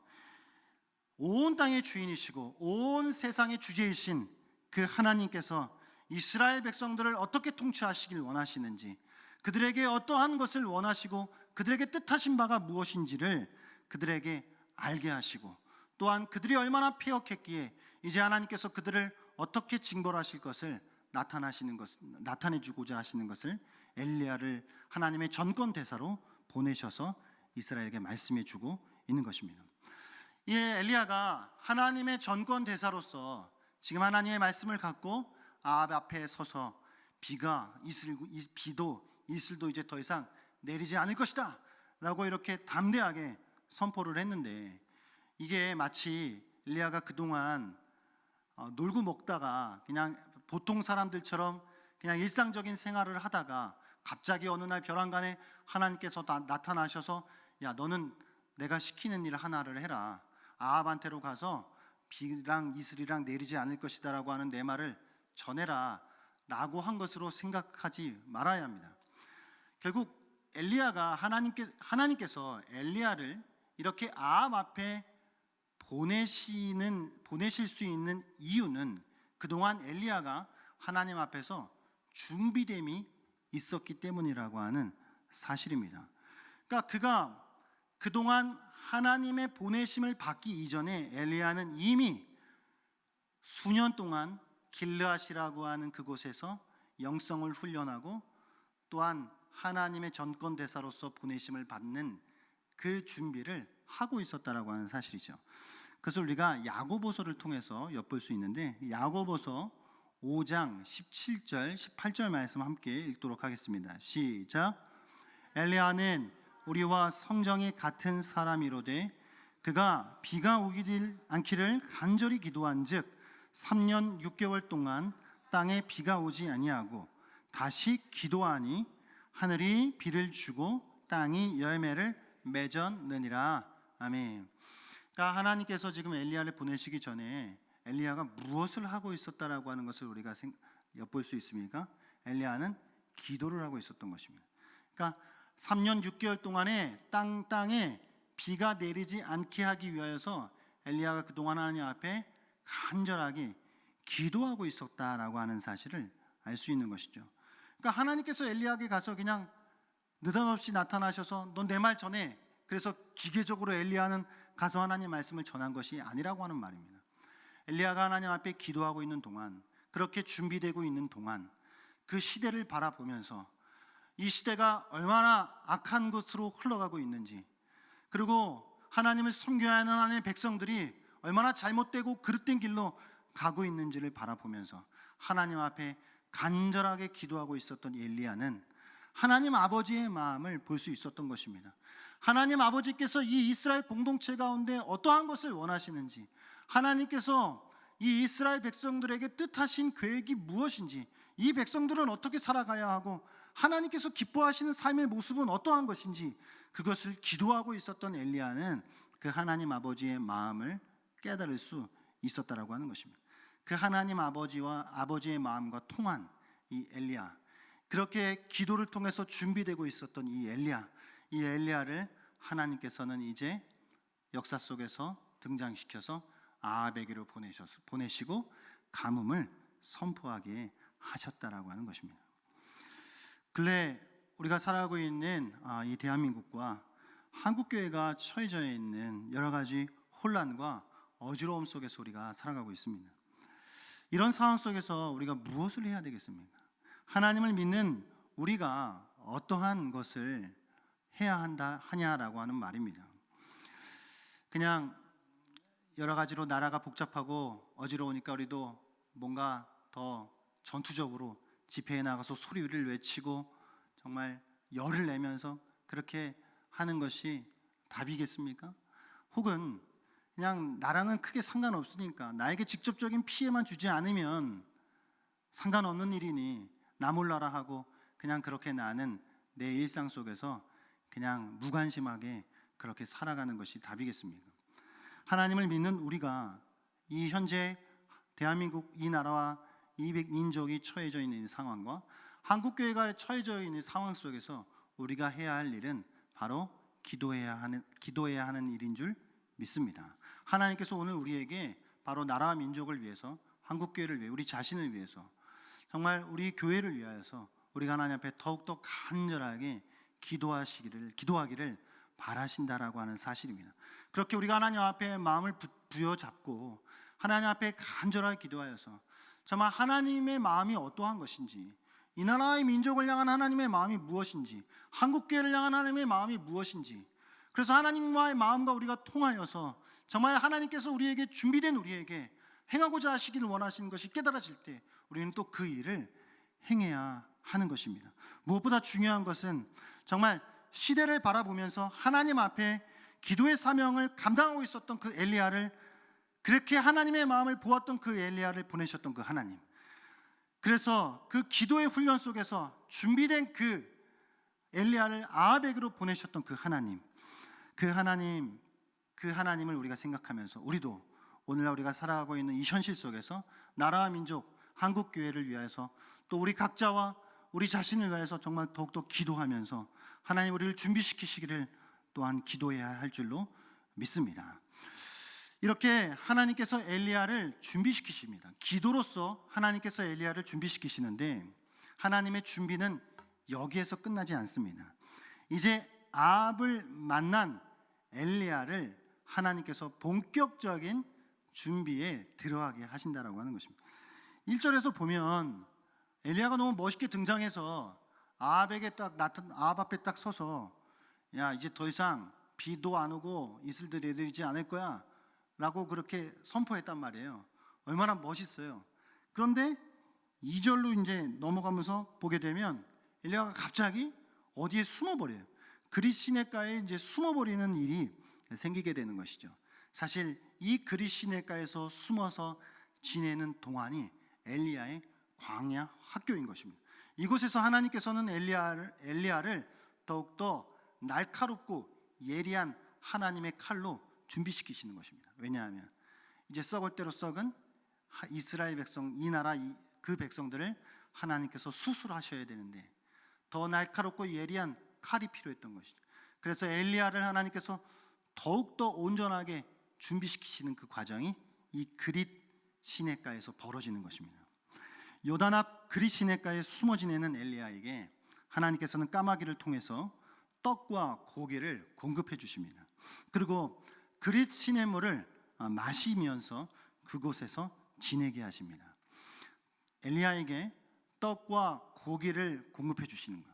온 땅의 주인이시고 온 세상의 주제이신 그 하나님께서 이스라엘 백성들을 어떻게 통치하시길 원하시는지, 그들에게 어떠한 것을 원하시고 그들에게 뜻하신 바가 무엇인지를 그들에게 알게 하시고, 또한 그들이 얼마나 패역했기에 이제 하나님께서 그들을 어떻게 징벌하실 것을 나타내주고자 하시는 것을 엘리야를 하나님의 전권 대사로 보내셔서 이스라엘에게 말씀해주고 있는 것입니다. 이 엘리야가 하나님의 전권 대사로서 지금 하나님의 말씀을 갖고 아합 앞에 서서 비도 이슬도 이제 더 이상 내리지 않을 것이다 라고 이렇게 담대하게 선포를 했는데, 이게 마치 엘리야가 그동안 놀고 먹다가 그냥 보통 사람들처럼 그냥 일상적인 생활을 하다가 갑자기 어느 날 벼랑간에 하나님께서 나타나셔서, 야, 너는 내가 시키는 일 하나를 해라, 아합한테로 가서 비랑 이슬이랑 내리지 않을 것이다 라고 하는 내 말을 전해라 라고 한 것으로 생각하지 말아야 합니다. 결국 엘리야가 하나님께서 엘리야를 이렇게 아합 앞에 보내실 수 있는 이유는 그동안 엘리야가 하나님 앞에서 준비됨이 있었기 때문이라고 하는 사실입니다. 그러니까 그가 그동안 하나님의 보내심을 받기 이전에 엘리야는 이미 수년 동안 길르앗이라고 하는 그곳에서 영성을 훈련하고 또한 하나님의 전권 대사로서 보내심을 받는 그 준비를 하고 있었다라고 하는 사실이죠. 그래서 우리가 야고보서를 통해서 엿볼 수 있는데, 야고보서 5장 17절 18절 말씀 함께 읽도록 하겠습니다. 시작. 엘리야는 우리와 성정이 같은 사람이로되 그가 비가 오지 않기를 간절히 기도한즉 3년 6개월 동안 땅에 비가 오지 아니하고 다시 기도하니 하늘이 비를 주고 땅이 열매를 맺었느니라. 아멘. 그러니까 하나님께서 지금 엘리야를 보내시기 전에 엘리야가 무엇을 하고 있었다라고 하는 것을 우리가 엿볼 수 있습니까? 엘리야는 기도를 하고 있었던 것입니다. 그러니까 3년 6개월 동안에 땅에 비가 내리지 않게 하기 위하여서 엘리야가 그동안 하나님 앞에 간절하게 기도하고 있었다라고 하는 사실을 알 수 있는 것이죠. 그러니까 하나님께서 엘리야에게 가서 그냥 느닷없이 나타나셔서 넌 내 말 전해, 그래서 기계적으로 엘리야는 가서 하나님 말씀을 전한 것이 아니라고 하는 말입니다. 엘리야가 하나님 앞에 기도하고 있는 동안, 그렇게 준비되고 있는 동안 그 시대를 바라보면서 이 시대가 얼마나 악한 것으로 흘러가고 있는지, 그리고 하나님을 섬겨야 하는 하나님의 백성들이 얼마나 잘못되고 그릇된 길로 가고 있는지를 바라보면서 하나님 앞에 간절하게 기도하고 있었던 엘리야는 하나님 아버지의 마음을 볼 수 있었던 것입니다. 하나님 아버지께서 이 이스라엘 공동체 가운데 어떠한 것을 원하시는지, 하나님께서 이 이스라엘 백성들에게 뜻하신 계획이 무엇인지, 이 백성들은 어떻게 살아가야 하고 하나님께서 기뻐하시는 삶의 모습은 어떠한 것인지, 그것을 기도하고 있었던 엘리야는 그 하나님 아버지의 마음을 깨달을 수 있었다라고 하는 것입니다. 그 하나님 아버지의 마음과 통한 이 엘리야, 그렇게 기도를 통해서 준비되고 있었던 이 엘리야를 하나님께서는 이제 역사 속에서 등장시켜서 아합에게로 보내시고 가뭄을 선포하게 하셨다라고 하는 것입니다. 근래 우리가 살아가고 있는 이 대한민국과 한국교회가 처해져 있는 여러 가지 혼란과 어지러움 속에서 우리가 살아가고 있습니다. 이런 상황 속에서 우리가 무엇을 해야 되겠습니까? 하나님을 믿는 우리가 어떠한 것을 해야 하냐라고 하는 말입니다. 그냥 여러 가지로 나라가 복잡하고 어지러우니까 우리도 뭔가 더 전투적으로 집회에 나가서 소리를 외치고 정말 열을 내면서 그렇게 하는 것이 답이겠습니까? 혹은 그냥 나랑은 크게 상관없으니까 나에게 직접적인 피해만 주지 않으면 상관없는 일이니 나 몰라라 하고 그냥 그렇게 나는 내 일상 속에서 그냥 무관심하게 그렇게 살아가는 것이 답이겠습니까? 하나님을 믿는 우리가 이 현재 대한민국 이 나라와 이 민족이 처해져 있는 상황과 한국교회가 처해져 있는 상황 속에서 우리가 해야 할 일은 바로 기도해야 하는 일인 줄 믿습니다. 하나님께서 오늘 우리에게 바로 나라와 민족을 위해서, 한국교회를 위해, 우리 자신을 위해서, 정말 우리 교회를 위하여서 우리가 하나님 앞에 더욱더 간절하게 기도하기를 바라신다라고 하는 사실입니다. 그렇게 우리가 하나님 앞에 마음을 부여잡고 하나님 앞에 간절하게 기도하여서 정말 하나님의 마음이 어떠한 것인지, 이 나라의 민족을 향한 하나님의 마음이 무엇인지, 한국교회를 향한 하나님의 마음이 무엇인지, 그래서 하나님과의 마음과 우리가 통하여서 정말 하나님께서 우리에게 준비된 우리에게 행하고자 하시기를 원하시는 것이 깨달아질 때 우리는 또 그 일을 행해야 하는 것입니다. 무엇보다 중요한 것은 정말 시대를 바라보면서 하나님 앞에 기도의 사명을 감당하고 있었던 그 엘리야를, 그렇게 하나님의 마음을 보았던 그 엘리야를 보내셨던 그 하나님, 그래서 그 기도의 훈련 속에서 준비된 그 엘리야를 아합에게로 보내셨던 그 하나님을 우리가 생각하면서 우리도 오늘날 우리가 살아가고 있는 이 현실 속에서 나라와 민족, 한국교회를 위하여서 또 우리 각자와 우리 자신을 위하여서 정말 더욱더 기도하면서 하나님 우리를 준비시키시기를 또한 기도해야 할 줄로 믿습니다. 이렇게 하나님께서 엘리야를 준비시키십니다. 기도로서 하나님께서 엘리야를 준비시키시는데 하나님의 준비는 여기에서 끝나지 않습니다. 이제 아합을 만난 엘리야를 하나님께서 본격적인 준비에 들어가게 하신다라고 하는 것입니다. 1절에서 보면 엘리야가 너무 멋있게 등장해서 아합 앞에 딱 서서 야 이제 더 이상 비도 안 오고 이슬도 내리지 않을 거야 라고 그렇게 선포했단 말이에요. 얼마나 멋있어요. 그런데 2절로 이제 넘어가면서 보게 되면 엘리야가 갑자기 어디에 숨어버려요. 그릿 시내가에 이제 숨어버리는 일이 생기게 되는 것이죠. 사실 이 그릿 시내가에서 숨어서 지내는 동안이 엘리야의 광야 학교인 것입니다. 이곳에서 하나님께서는 엘리야를 더욱더 날카롭고 예리한 하나님의 칼로 준비시키시는 것입니다. 왜냐하면 이제 썩을 대로 썩은 이스라엘 백성, 이 나라 그 백성들을 하나님께서 수술하셔야 되는데 더 날카롭고 예리한 칼이 필요했던 것이죠. 그래서 엘리야를 하나님께서 더욱더 온전하게 준비시키시는 그 과정이 이 그릿 시내가에서 벌어지는 것입니다. 요단 앞 그릿 시내가에 숨어 지내는 엘리야에게 하나님께서는 까마귀를 통해서 떡과 고기를 공급해 주십니다. 그리고 그릿 시냇물을 마시면서 그곳에서 지내게 하십니다. 엘리야에게 떡과 고기를 공급해 주시는 것,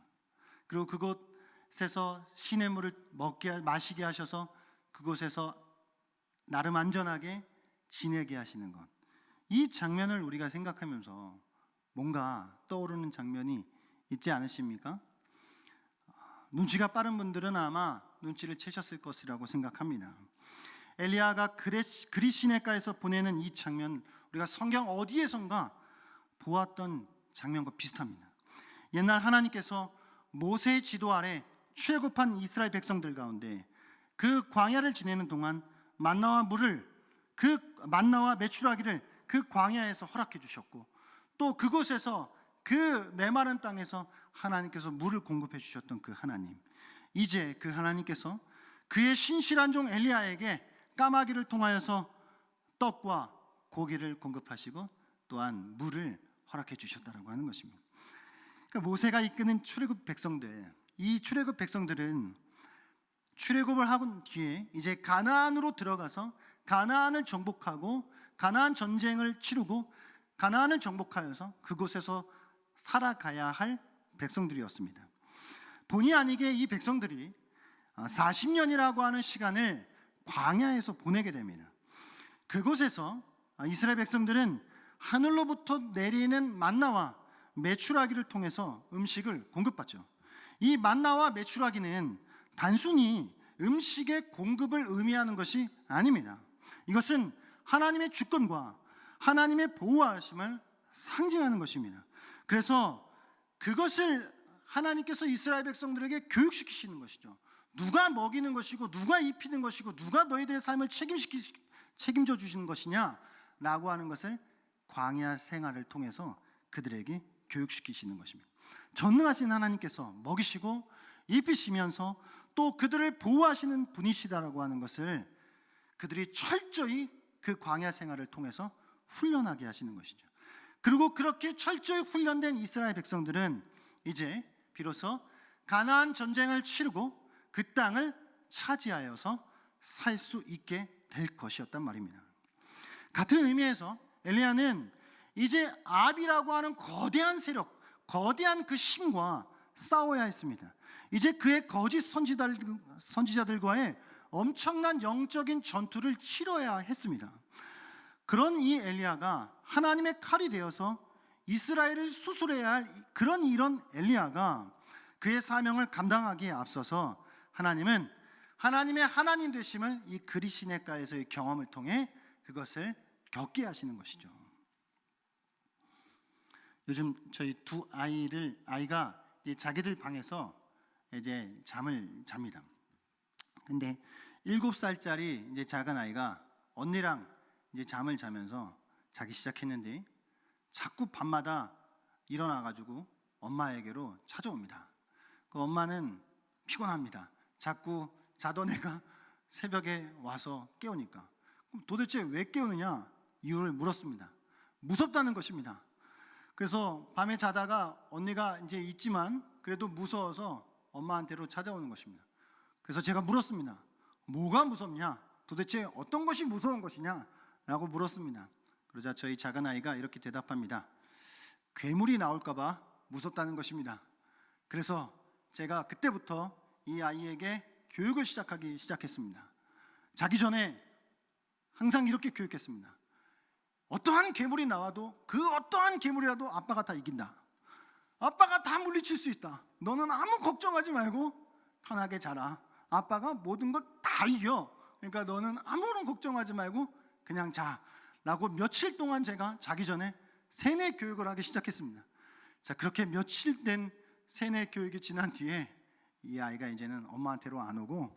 그리고 그곳에서 시냇물을 마시게 하셔서 그곳에서 나름 안전하게 지내게 하시는 것, 이 장면을 우리가 생각하면서 뭔가 떠오르는 장면이 있지 않으십니까? 눈치가 빠른 분들은 아마 눈치를 채셨을 것이라고 생각합니다. 엘리야가 그릿 시내가에서 보내는 이 장면, 우리가 성경 어디에선가 보았던 장면과 비슷합니다. 옛날 하나님께서 모세의 지도 아래 출애굽한 이스라엘 백성들 가운데 그 광야를 지내는 동안 만나와 메추라기를 그 광야에서 허락해 주셨고, 또 그곳에서 그 메마른 땅에서 하나님께서 물을 공급해 주셨던 그 하나님, 이제 그 하나님께서 그의 신실한 종 엘리야에게 까마귀를 통하여서 떡과 고기를 공급하시고 또한 물을 허락해 주셨다라고 하는 것입니다. 그러니까 모세가 이끄는 출애굽 백성들, 이 출애굽 백성들은 출애굽을 하고 뒤에 이제 가나안으로 들어가서 가나안을 정복하고 가나안 전쟁을 치르고 가나안을 정복하여서 그곳에서 살아가야 할 백성들이었습니다. 본의 아니게 이 백성들이 40년이라고 하는 시간을 광야에서 보내게 됩니다. 그곳에서 이스라엘 백성들은 하늘로부터 내리는 만나와 메추라기를 통해서 음식을 공급받죠. 이 만나와 메추라기는 단순히 음식의 공급을 의미하는 것이 아닙니다. 이것은 하나님의 주권과 하나님의 보호하심을 상징하는 것입니다. 그래서 그것을 하나님께서 이스라엘 백성들에게 교육시키시는 것이죠. 누가 먹이는 것이고 누가 입히는 것이고 누가 너희들의 삶을 책임져 주시는 것이냐라고 하는 것을 광야 생활을 통해서 그들에게 교육시키시는 것입니다. 전능하신 하나님께서 먹이시고 입히시면서 또 그들을 보호하시는 분이시다라고 하는 것을 그들이 철저히 그 광야 생활을 통해서 훈련하게 하시는 것이죠. 그리고 그렇게 철저히 훈련된 이스라엘 백성들은 이제 비로소 가나안 전쟁을 치르고 그 땅을 차지하여서 살 수 있게 될 것이었단 말입니다. 같은 의미에서 엘리야는 이제 아합이라고 하는 거대한 세력, 거대한 그 힘과 싸워야 했습니다. 이제 그의 거짓 선지자들과의 엄청난 영적인 전투를 치러야 했습니다. 그런 이 엘리야가 하나님의 칼이 되어서 이스라엘을 수술해야 할 이런 엘리야가 그의 사명을 감당하기에 앞서서 하나님은 하나님의 하나님 되심을 이 그릿 시내가에서의 경험을 통해 그것을 겪게 하시는 것이죠. 요즘 저희 두 아이가 이제 자기들 방에서 이제 잠을 잡니다. 근데 7살짜리 이제 작은 아이가 언니랑 이제 잠을 자면서 자기 시작했는데 자꾸 밤마다 일어나가지고 엄마에게로 찾아옵니다. 그 엄마는 피곤합니다. 자꾸 자던 애가 새벽에 와서 깨우니까. 그럼 도대체 왜 깨우느냐 이유를 물었습니다. 무섭다는 것입니다. 그래서 밤에 자다가 언니가 이제 있지만 그래도 무서워서 엄마한테로 찾아오는 것입니다. 그래서 제가 물었습니다. 뭐가 무섭냐? 도대체 어떤 것이 무서운 것이냐? 라고 물었습니다. 그러자 저희 작은 아이가 이렇게 대답합니다. 괴물이 나올까봐 무섭다는 것입니다. 그래서 제가 그때부터 이 아이에게 교육을 시작했습니다. 자기 전에 항상 이렇게 교육했습니다. 어떠한 괴물이 나와도 그 어떠한 괴물이라도 아빠가 다 이긴다. 아빠가 다 물리칠 수 있다. 너는 아무 걱정하지 말고 편하게 자라. 아빠가 모든 것 다 이겨. 그러니까 너는 아무런 걱정하지 말고 그냥 자. 라고 며칠 동안 제가 자기 전에 세뇌 교육을 하기 시작했습니다. 자, 그렇게 며칠 된 세뇌 교육이 지난 뒤에 이 아이가 이제는 엄마한테로 안 오고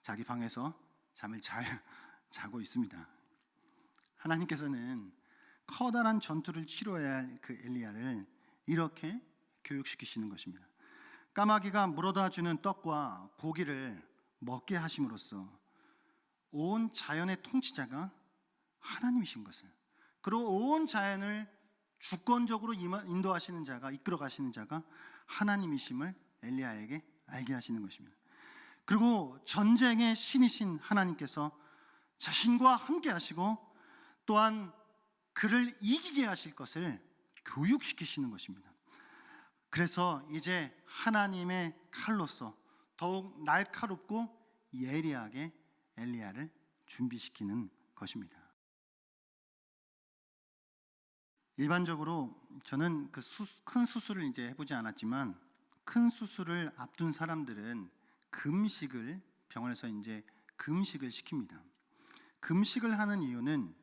자기 방에서 잠을 잘 자고 있습니다. 하나님께서는 커다란 전투를 치러야 할 그 엘리야를 이렇게 교육시키시는 것입니다. 까마귀가 물어다 주는 떡과 고기를 먹게 하심으로써 온 자연의 통치자가 하나님이신 것을, 그리고 온 자연을 주권적으로 인도하시는 자가, 이끌어 가시는 자가 하나님이심을 엘리야에게 알게 하시는 것입니다. 그리고 전쟁의 신이신 하나님께서 자신과 함께 하시고 또한 그를 이기게 하실 것을 교육시키시는 것입니다. 그래서 이제 하나님의 칼로서 더욱 날카롭고 예리하게 엘리야를 준비시키는 것입니다. 일반적으로 저는 큰 수술을 이제 해보지 않았지만 큰 수술을 앞둔 사람들은 금식을, 병원에서 이제 금식을 시킵니다. 금식을 하는 이유는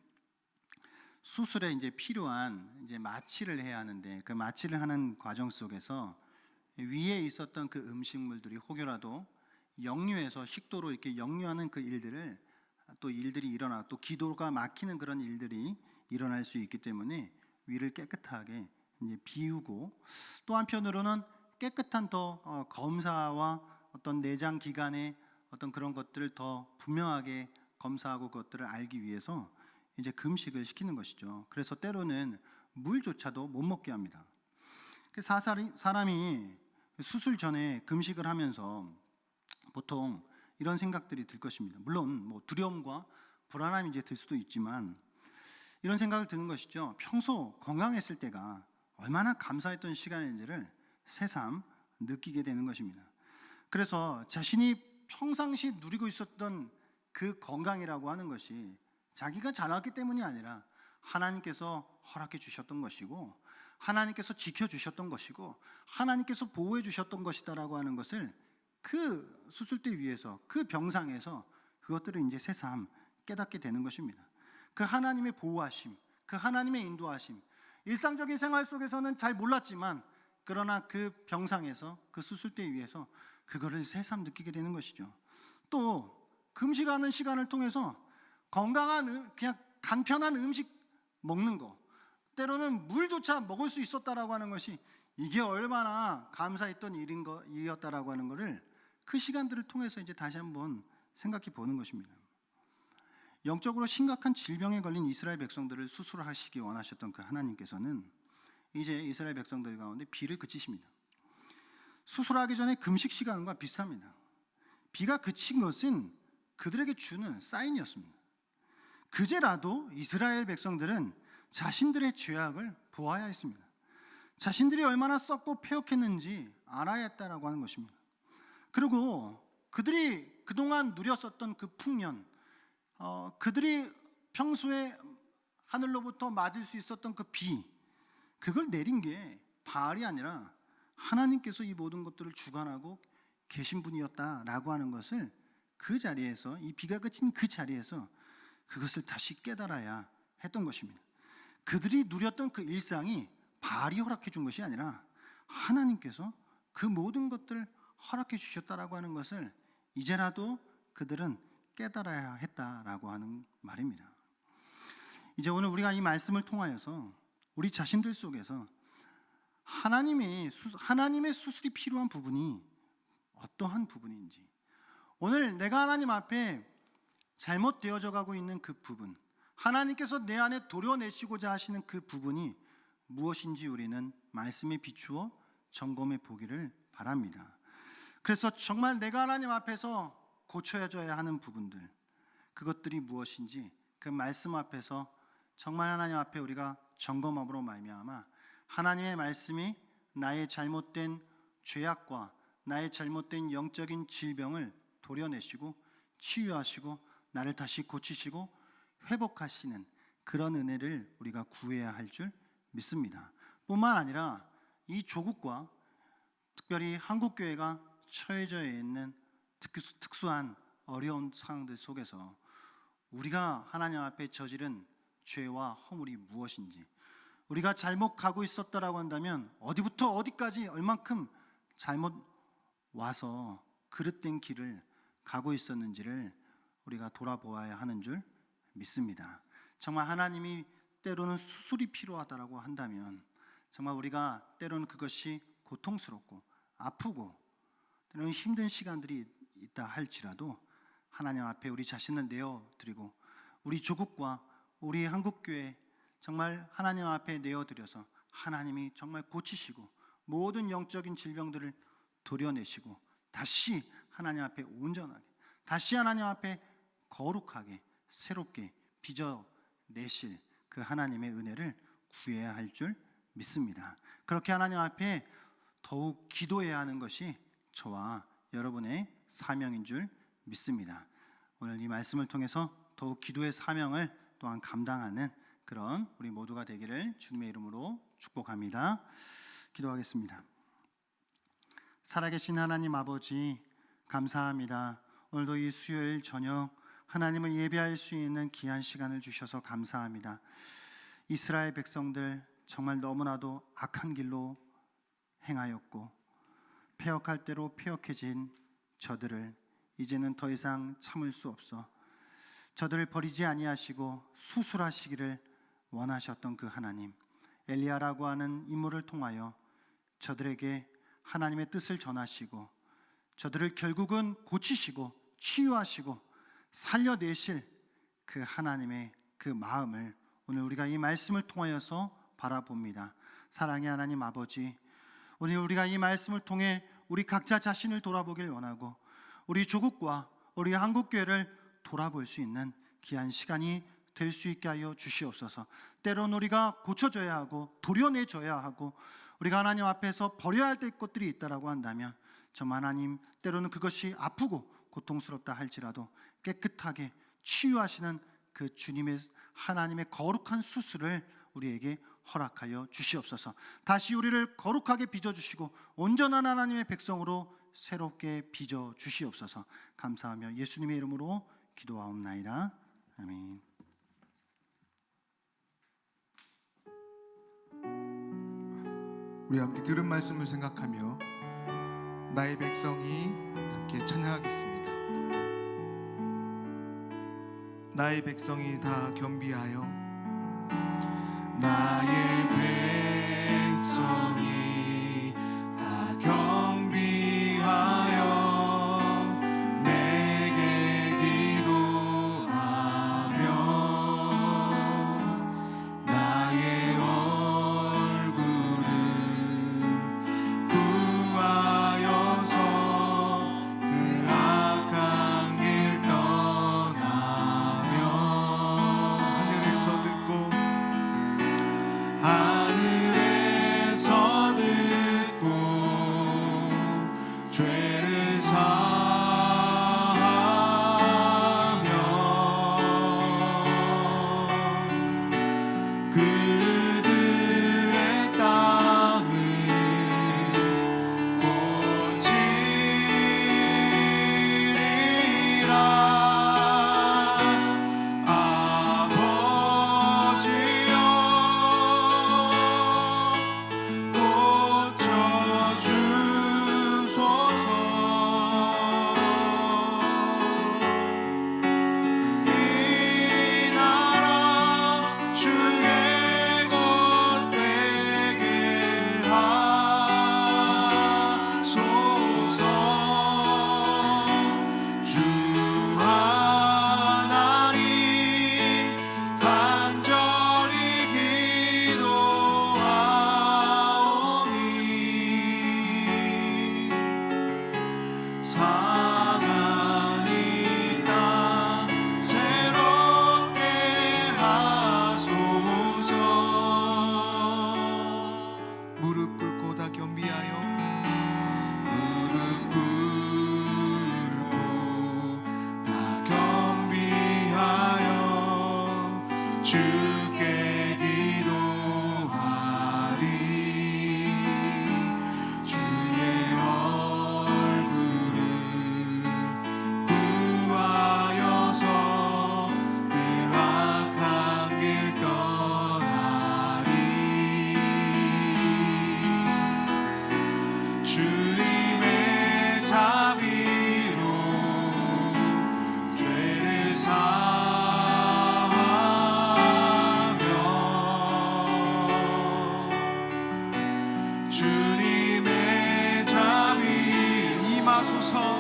수술에 이제 필요한 이제 마취를 해야 하는데, 그 마취를 하는 과정 속에서 위에 있었던 그 음식물들이 혹여라도 역류해서 식도로 이렇게 역류하는 그 일들을, 또 일들이 일어나, 또 기도가 막히는 그런 일들이 일어날 수 있기 때문에 위를 깨끗하게 이제 비우고, 또 한편으로는 깨끗한 더 검사와 어떤 내장 기관의 어떤 그런 것들을 더 분명하게 검사하고 그것들을 알기 위해서 이제 금식을 시키는 것이죠. 그래서 때로는 물조차도 못 먹게 합니다. 사람이 수술 전에 금식을 하면서 보통 이런 생각들이 들 것입니다. 물론 뭐 두려움과 불안함이 이제 들 수도 있지만 이런 생각을 드는 것이죠. 평소 건강했을 때가 얼마나 감사했던 시간인지를 새삼 느끼게 되는 것입니다. 그래서 자신이 평상시 누리고 있었던 그 건강이라고 하는 것이 자기가 잘났기 때문이 아니라 하나님께서 허락해 주셨던 것이고, 하나님께서 지켜주셨던 것이고, 하나님께서 보호해 주셨던 것이다라고 하는 것을 그 수술대 위에서, 그 병상에서 그것들을 이제 새삼 깨닫게 되는 것입니다. 그 하나님의 보호하심, 그 하나님의 인도하심, 일상적인 생활 속에서는 잘 몰랐지만 그러나 그 병상에서, 그 수술대 위에서 그거를 새삼 느끼게 되는 것이죠. 또 금식하는 시간을 통해서 건강한, 그냥 간편한 음식 먹는 거, 때로는 물조차 먹을 수 있었다라고 하는 것이 이게 얼마나 감사했던 일이었다라고 하는 것을 그 시간들을 통해서 이제 다시 한번 생각해 보는 것입니다. 영적으로 심각한 질병에 걸린 이스라엘 백성들을 수술하시기 원하셨던 그 하나님께서는 이제 이스라엘 백성들 가운데 비를 그치십니다. 수술하기 전에 금식 시간과 비슷합니다. 비가 그친 것은 그들에게 주는 사인이었습니다. 그제라도 이스라엘 백성들은 자신들의 죄악을 보아야 했습니다. 자신들이 얼마나 썩고 패역했는지 알아야 했다라고 하는 것입니다. 그리고 그들이 그동안 누렸었던 그 풍년, 그들이 평소에 하늘로부터 맞을 수 있었던 그 비, 그걸 내린 게 바알이 아니라 하나님께서 이 모든 것들을 주관하고 계신 분이었다라고 하는 것을 그 자리에서, 이 비가 그친 그 자리에서 그것을 다시 깨달아야 했던 것입니다. 그들이 누렸던 그 일상이 바알이 허락해 준 것이 아니라 하나님께서 그 모든 것들을 허락해 주셨다라고 하는 것을 이제라도 그들은 깨달아야 했다라고 하는 말입니다. 이제 오늘 우리가 이 말씀을 통하여서 우리 자신들 속에서 하나님의 수술이 필요한 부분이 어떠한 부분인지, 오늘 내가 하나님 앞에 잘못되어져 가고 있는 그 부분, 하나님께서 내 안에 도려내시고자 하시는 그 부분이 무엇인지 우리는 말씀에 비추어 점검해 보기를 바랍니다. 그래서 정말 내가 하나님 앞에서 고쳐져야 하는 부분들, 그것들이 무엇인지 그 말씀 앞에서 정말 하나님 앞에 우리가 점검함으로 말미암아 하나님의 말씀이 나의 잘못된 죄악과 나의 잘못된 영적인 질병을 도려내시고 치유하시고 나를 다시 고치시고 회복하시는 그런 은혜를 우리가 구해야 할 줄 믿습니다. 뿐만 아니라 이 조국과 특별히 한국교회가 처해져 있는 특수한 어려운 상황들 속에서 우리가 하나님 앞에 저지른 죄와 허물이 무엇인지, 우리가 잘못 가고 있었다라고 한다면 어디부터 어디까지 얼만큼 잘못 와서 그릇된 길을 가고 있었는지를 우리가 돌아보아야 하는 줄 믿습니다. 정말 하나님이 때로는 수술이 필요하다라고 한다면 정말 우리가 때로는 그것이 고통스럽고 아프고 때로는 힘든 시간들이 있다 할지라도 하나님 앞에 우리 자신을 내어드리고 우리 조국과 우리 한국교회 정말 하나님 앞에 내어드려서 하나님이 정말 고치시고 모든 영적인 질병들을 도려내시고 다시 하나님 앞에 온전하게, 다시 하나님 앞에 거룩하게 새롭게 빚어내실 그 하나님의 은혜를 구해야 할 줄 믿습니다. 그렇게 하나님 앞에 더욱 기도해야 하는 것이 저와 여러분의 사명인 줄 믿습니다. 오늘 이 말씀을 통해서 더욱 기도의 사명을 또한 감당하는 그런 우리 모두가 되기를 주님의 이름으로 축복합니다. 기도하겠습니다. 살아계신 하나님 아버지, 감사합니다. 오늘도 이 수요일 저녁 하나님을 예배할 수 있는 귀한 시간을 주셔서 감사합니다. 이스라엘 백성들 정말 너무나도 악한 길로 행하였고 패역할 대로 패역해진 저들을 이제는 더 이상 참을 수 없어 저들을 버리지 아니하시고 수술하시기를 원하셨던 그 하나님, 엘리야라고 하는 인물을 통하여 저들에게 하나님의 뜻을 전하시고 저들을 결국은 고치시고 치유하시고 살려내실 그 하나님의 그 마음을 오늘 우리가 이 말씀을 통하여서 바라봅니다. 사랑의 하나님 아버지, 오늘 우리가 이 말씀을 통해 우리 각자 자신을 돌아보길 원하고 우리 조국과 우리 한국교회를 돌아볼 수 있는 귀한 시간이 될 수 있게 하여 주시옵소서. 때론 우리가 고쳐져야 하고 도려내줘야 하고 우리가 하나님 앞에서 버려야 할 것들이 있다라고 한다면 정말 하나님 때로는 그것이 아프고 고통스럽다 할지라도 깨끗하게 치유하시는 그 주님의 하나님의 거룩한 수술을 우리에게 허락하여 주시옵소서. 다시 우리를 거룩하게 빚어주시고 온전한 하나님의 백성으로 새롭게 빚어 주시옵소서. 감사하며 예수님의 이름으로 기도하옵나이다. 아멘. 우리 함께 들은 말씀을 생각하며 나의 백성이 함께 찬양하겠습니다. 나의 백성이 다 겸비하여 나의 백성이 다 겸비하여 내게 기도하며 나의 얼굴을 구하여서 그 악한 길 떠나며 하늘에서 듣고 하늘에서 감사하며 주님의 자비 임하소서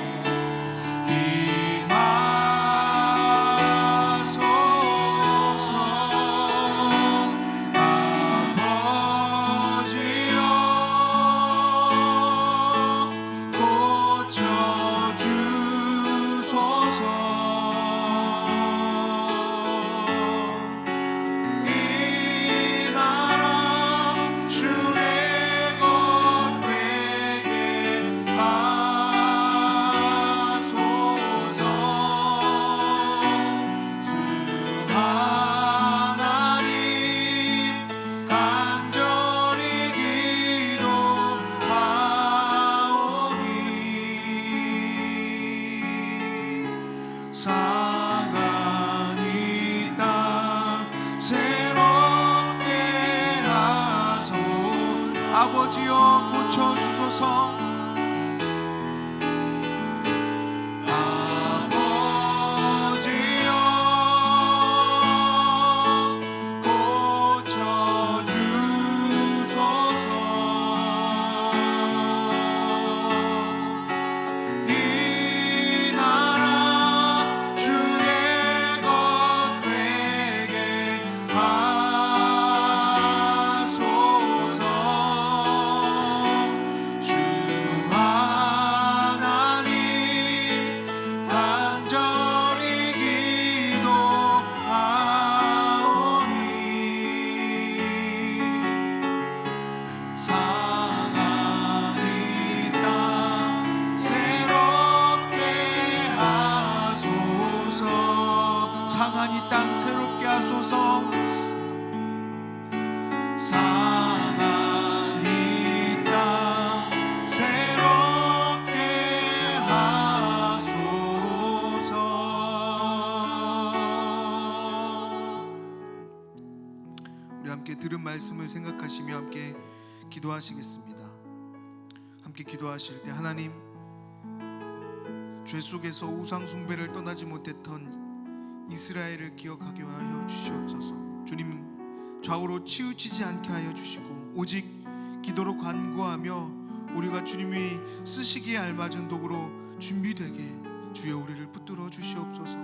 상한 이 땅 새롭게 하소 아버지여 고쳐주소서 상한 이 땅 새롭게 하소서 상한 이 땅 새롭게 하소서 상한 이 땅 새롭게 하소서 우리 함께 들은 말씀을 생각하시며 함께 기도하시겠습니다. 함께 기도하실 때 하나님 죄 속에서 우상 숭배를 떠나지 못했던 이스라엘을 기억하게 하여 주시옵소서. 주님 좌우로 치우치지 않게 하여 주시고 오직 기도로 간구하며 우리가 주님이 쓰시기에 알맞은 도구로 준비되게 주여 우리를 붙들어 주시옵소서.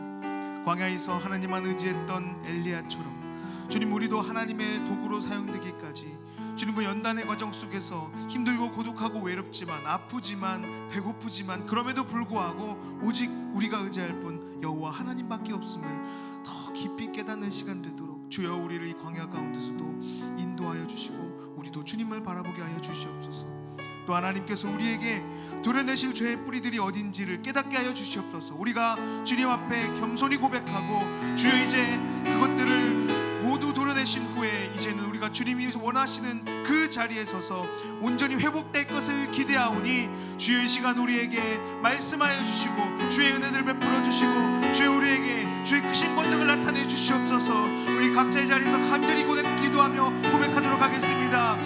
광야에서 하나님만 의지했던 엘리야처럼 주님 우리도 하나님의 도구로 사용되기까지 주님 그 연단의 과정 속에서 힘들고 고독하고 외롭지만 아프지만 배고프지만 그럼에도 불구하고 오직 우리가 의지할 분 여호와 하나님밖에 없음을 더 깊이 깨닫는 시간 되도록 주여 우리를 이 광야 가운데서도 인도하여 주시고 우리도 주님을 바라보게 하여 주시옵소서. 또 하나님께서 우리에게 도려내실 죄의 뿌리들이 어딘지를 깨닫게 하여 주시옵소서. 우리가 주님 앞에 겸손히 고백하고 주여 이제 그것들을 모두 도려내신 후에 이제는 우리가 주님이 원하시는 그 자리에 서서 온전히 회복될 것을 기대하오니 주의 시간 우리에게 말씀하여 주시고 주의 은혜를 베풀어 주시고 주의 우리에게 주의 크신 권능을 나타내 주시옵소서. 우리 각자의 자리에서 간절히 기도하며 고백하도록 하겠습니다.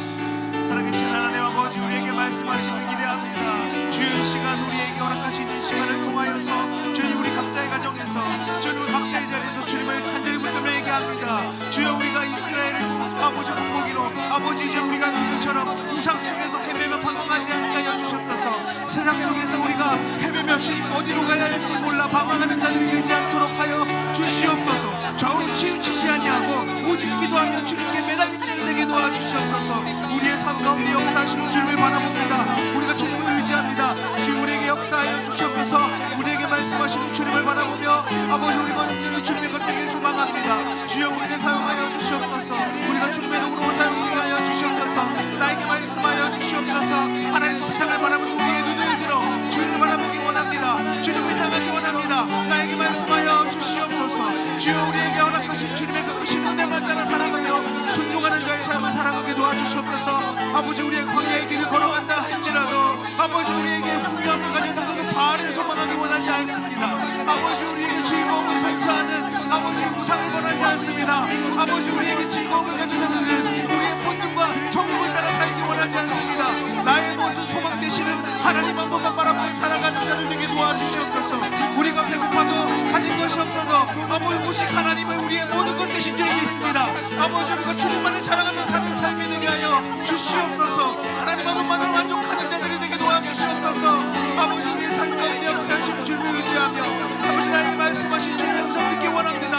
살아계신 하나님 아버지 우리에게 말씀하시길 기대합니다. 주의 시간 우리에게 허락하시는 시간을 통하여서 주님 우리 각자의 가정에서 주님 우리 각자의 자리에서 주님을 간절히 붙들며 얘기합니다. 주여 우리가 이스라엘을 아버지 본보기로 아버지 이제 우리가 그들처럼 우상 속에서 헤매며 방황하지 않게 하여 주셨소서. 세상 속에서 우리가 헤매며 주님 어디로 가야 할지 몰라 방황하는 자들이 되지 않도록 하여 주시옵소서. 좌우로 치우치지 아니하고 오직 기도하며 주님께 매달린 자들 되게 도와주시옵소서. 우리의 삶 가운데 역사하시는 주님을 바라봅니다. 우리가 주님을 의지합니다. 주님 우리에게 역사하여 주시옵소서. 우리에게 말씀하시는 주님을 바라보며 아버지 우리가 온전히 주님의 것 되길 소망합니다. 주여 우리를 사용하여 주시옵소서. 우리가 주님의 도구로 사용하게 하여 주시옵소서. 나에게 말씀하여 주시옵소서. 하나님 세상을 바라보는 우리의 눈을 들어 주님을 바라보기 원합니다. 주님을 향하기 원합니다. 나에게 말씀하여 주시옵소서. 주여 우리에게 허락하신 주님의 그 크신 은혜만 따라 살아가며 순종하는 자의 삶을 살아가게 도와주시옵소서. 아버지 우리의 광야의 길을 걸어간다 할지라도 아버지 우리에게 풍요함을 가져다 놓는 바알을 소망하기 원하지 않습니다. 아버지 우리에게 즐거움을 선사하는 아버지 우상을 원하지 않습니다. 아버지 우리에게 즐거움을 가져다 놓는 우리의 본능과 정욕을 따라 살기 원하지 않습니다. 나의 모든 소망 되시는 하나님 한 번만 바라보며 살아가는 자를 되게 도와주시옵소서. 우리가 배고파도 가진 것이 주시옵소서. 아버지 오직 하나님은 우리의 모든 것 되신 줄 믿습니다. 아버지 우리가 주님만을 자랑하며 사는 삶이 되게 하여 주시옵소서. 하나님 한 번만을 만족하는 자들이 되게 도와주시옵소서. 아버지 우리의 삶 가운데 역사하시는 주님을 의지하며 아버지 나에게 말씀하신 주님의 음성 듣기 원합니다.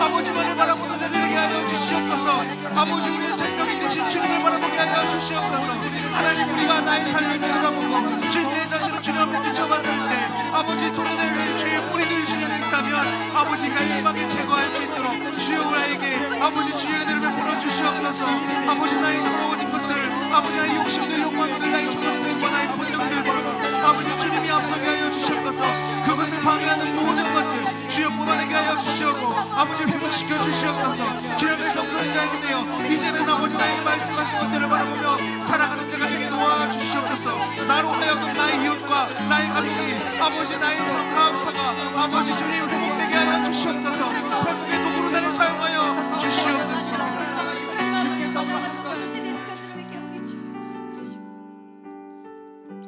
아버지만을 바라보는 자들 되게 하여 주시옵소서. 아버지 우리의 생명이 되신 주님을 바라보게 하여 주시옵소서. 하나님 우리가 나의 삶을 되돌아보고 주님 내 자신을 주님 앞에 비춰봤을 때 아버지 도려낼 죄의 뿌리들이 주님에 있다면 아버지가 일방에 제거할 수 있도록 주여 나에게 아버지 주의 은혜를 베풀어 주시옵소서. 아버지 나의 더러워진 것들 아버지 나의 욕심들 욕망들 나의 정욕들과 나의 본능들과 아버지 주님이 앞서게 하여 주시옵소서. 그것을 방해하는 모든 것들 주여 뽑아내게 하여 주시옵고 아버지 회복시켜 주시옵소서. 주님의 겸손한 자에게 되어 이제는 아버지 나에게 말씀하신 것들을 바라보며 살아가는 자가 되게 도와주시옵소서. 나로 하여금 나의 이웃과 나의 가족이 아버지 나의 상하파가 아버지 주님 회복되게 하여 주시옵소서. 회복의 도구로 나를 사용하여 주시옵소서.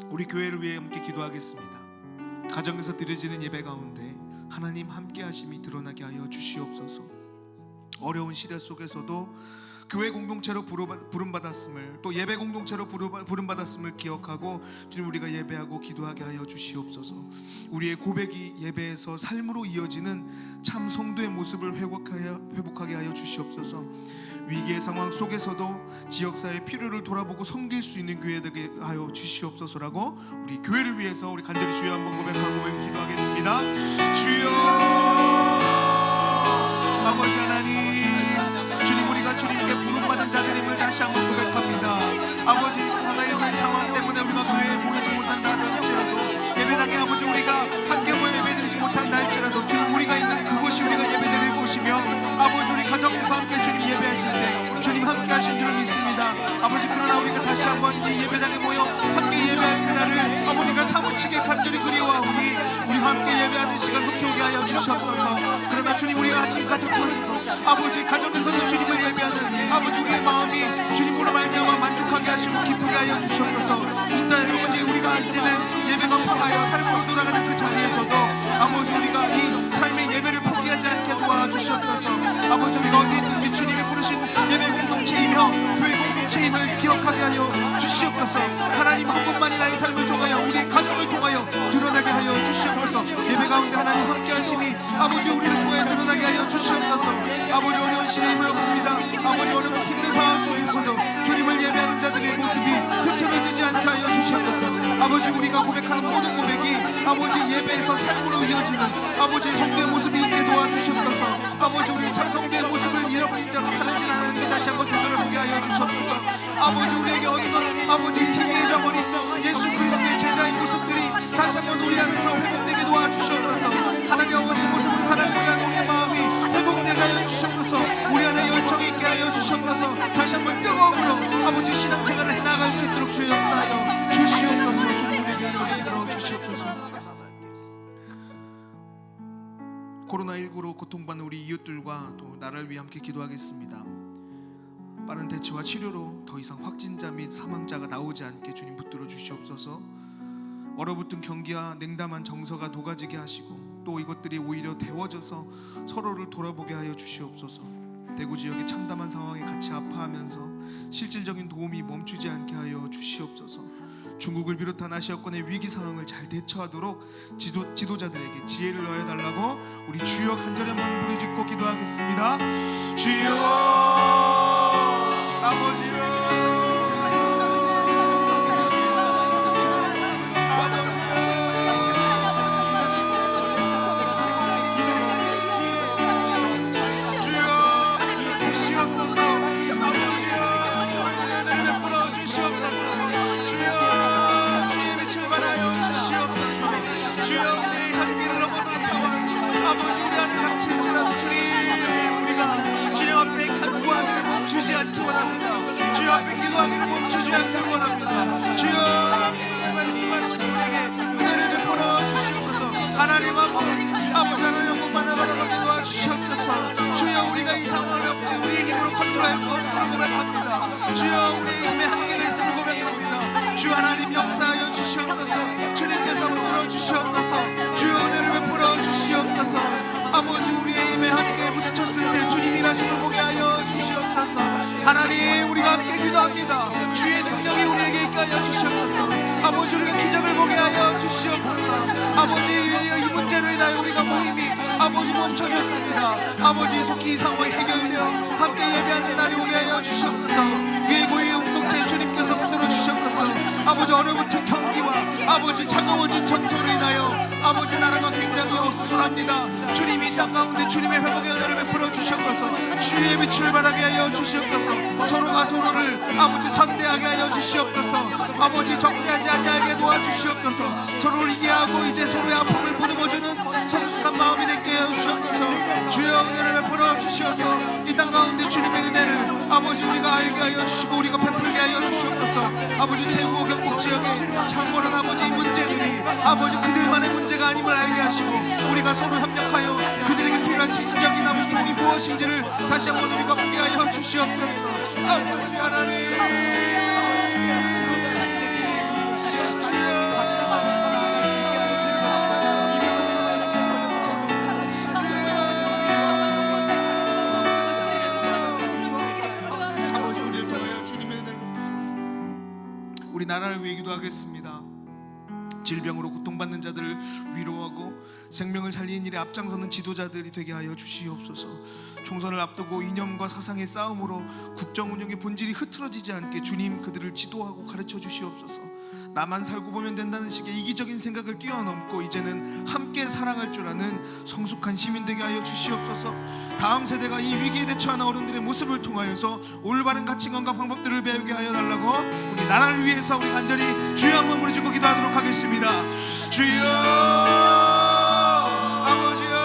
우리 교회를 위해 함께 기도하겠습니다. 가정에서 드려지는 예배 가운데 하나님 함께 하심이 드러나게 하여 주시옵소서. 어려운 시대 속에서도 교회 공동체로 부름받았음을 또 예배 공동체로 부름받았음을 기억하고 주님 우리가 예배하고 기도하게 하여 주시옵소서. 우리의 고백이 예배에서 삶으로 이어지는 참 성도의 모습을 회복하게 하여 주시옵소서. 위기의 상황 속에서도 지역사회의 필요를 돌아보고 섬길 수 있는 교회 되게 하여 주시옵소서라고 우리 교회를 위해서 우리 간절히 주여 한번 고백하고 기도하겠습니다. 주여 아버지 하나님 주님 우리가 주님께 부름받은 자들임을 다시 한번 고백합니다. 아버지 코로나19 상황 때문에 우리가 교회에 모이지 못한다 할지라도 예배당에 아버지 우리가 함께 모여 예배드리지 못한다 할지라도 주님 우리가 있는 그곳이 우리가 예배드릴 곳이며 아버지 우리 가정에서 함께 주님 예배하실 때 주님 함께 하신 줄 믿습니다. 아버지 그러나 우리가 다시 한번 이 예배당에 모여 함께 예배할 그날을 아버지가 사무치게 간절히 그리워하오니 우리가 함께 예배하는 시간 속히 오게 하여 주시옵소서. 그러나 주님 우리가 한입 가정에서도 아버지 가정에서도 주님을 예배하는 아버지 우리의 마음이 주님으로 말미암아 만족하게 하시고 기쁘게 하여 주시옵소서. 이따 아버지 우리가 이제는 예배가 포하여 삶으로 돌아가는 그 자리에서도 아버지 우리가 이 삶의 예배를 포기하지 않게 도와주시옵소서. 아버지 우리가 어디 있든지 주님이 부르신 예배 공동체이며 교회 공동체임을 기억하게 하여 주시옵소서. 하나님 한 분만이 나의 삶을 통하여 우리의 가정을 통하여 드러나게 하여 주시옵소서. 예배 가운데 하나님 함께 하심이 아버지 우리를 통하여 드러나게 하여 주시옵소서. 아버지 어려운 시대임을 봅니다. 아버지 어려운 힘든 상황 속에서도 주님을 예배하는 자들의 모습이 흐트러지지 않게 하여 주시옵소서. 아버지 우리가 고백하는 모든 고백이 아버지 예배에서 삶으로 이어지는 아버지 성도의 모습이 있게 도와주시옵소서. 아버지 우리 참 성도의 모습을 잃어버린 자로 살지 않았는데 다시 한번 되돌아보게 하여 주시옵소서. 아버지 우리에게 어디가 아버지 희미해져버린 예수 그리스도의 제자의 모습들이 다시 한번 우리 안에서 회복되게 도와주시옵소서. 하나님 아버지 모습으로 살아가고자 하는 우리의 마음이 회복되게 하여 주시옵소서. 우리 안에 열정이 있게 하여 주시옵소서. 다시 한번 뜨거움으로 아버지 신앙생활을 해나갈 수 있도록 주의 역사하여 주시옵소서. 주님 우리에게 은혜를 베풀어 주시옵소서. 코로나19로 고통받는 우리 이웃들과 또 나라를 위해 함께 기도하겠습니다. 빠른 대처와 치료로 더 이상 확진자 및 사망자가 나오지 않게 주님 붙들어 주시옵소서. 얼어붙은 경기와 냉담한 정서가 녹아지게 하시고 또 이것들이 오히려 데워져서 서로를 돌아보게 하여 주시옵소서. 대구 지역의 참담한 상황에 같이 아파하면서 실질적인 도움이 멈추지 않게 하여 주시옵소서. 중국을 비롯한 아시아권의 위기 상황을 잘 대처하도록 지도자들에게 지혜를 넣어달라고 우리 주여 간절히 한번 부르짖고 기도하겠습니다. 주여 아버지여 주여 우리의 한계를 넘어선 상황 아버지 우리 안에 닥칠지라도 주님 우리가 주님 앞에 간구하기를 멈추지 않기 원합니다. 주여 앞에 기도하기를 멈추지 않기 원합니다. 주여 말씀하신 우리에게 은혜를 베풀어 주시옵소서. 하나님 아버지 하나님 한 번만 바라보게 도와주시옵소서. 주여 우리가 이 상황을 아버지 우리의 힘으로 컨트롤할 수 없음을 고백합니다. 주여 우리의 힘에 한계가 있음을 고백합니다. 주 하나님 역사하여 주시옵소서. 주님께서 베풀어 주시옵소서. 주여 은혜를 베풀어 주시옵소서. 아버지 하나님, 우리가 함께 기도합니다. 주의 능력이 우리에게 있게 하여 주시옵소서. 아버지, 우리가 기적을 보게 하여 주시옵소서. 아버지, 이 문제로 인하여 우리가 모임이 아버지 멈춰졌습니다. 아버지, 속히 이 상황이 해결되어 함께 예배하는 날이 오게 하여 주시옵소서. 위에 모인 공동체 주님께서 붙들어 주시옵소서. 아버지, 얼어붙은 경기와 아버지 차가워진 전소로 인하여 아버지 나라가 굉장히 어수선합니다. 주님이 이 땅 가운데 주님의 회복의 은혜를 베풀어 주시옵소서. 주의 빛을 발하게 하여 주시옵소서. 서로가 서로를 아버지 선대하게 하여 주시옵소서. 아버지, 정대하지 아니하게 도와주시옵소서. 서로를 이해하고 이제 서로의 아픔을 보듬어주는 성숙한 마음이 되게 하여 주시옵소서. 주의 은혜를 베풀어 주시어서 이 땅 가운데 주님의 은혜를 아버지 우리가 알게 하여 주시고 우리가 베풀게 하여 주시옵소서. 아버지, 대구 경북 지역의 창궐한 아버지 문제들이 아버지 그들만의 문제가 아님을 알게 하시고 우리가 서로 협력하여 그들에게 필요한 실질적인 아버지 도움이 무엇인지를 다시 한번 우리가 보게 하여 주시옵소서. 아버지 하나님, 우리 나라를 위해 기도하겠습니다. 질병으로 고통받는 자들을 위로하고 생명을 살리는 일에 앞장서는 지도자들이 되게 하여 주시옵소서. 총선을 앞두고 이념과 사상의 싸움으로 국정 운영의 본질이 흐트러지지 않게 주님 그들을 지도하고 가르쳐 주시옵소서. 나만 살고 보면 된다는 식의 이기적인 생각을 뛰어넘고 이제는 함께 사랑할 줄 아는 성숙한 시민 되게 하여 주시옵소서. 다음 세대가 이 위기에 대처하는 어른들의 모습을 통하여서 올바른 가치관과 방법들을 배우게 하여 달라고 우리 나라를 위해서 우리 간절히 주여 한번 부르짖고 기도하도록 하겠습니다. 주여, 아버지여,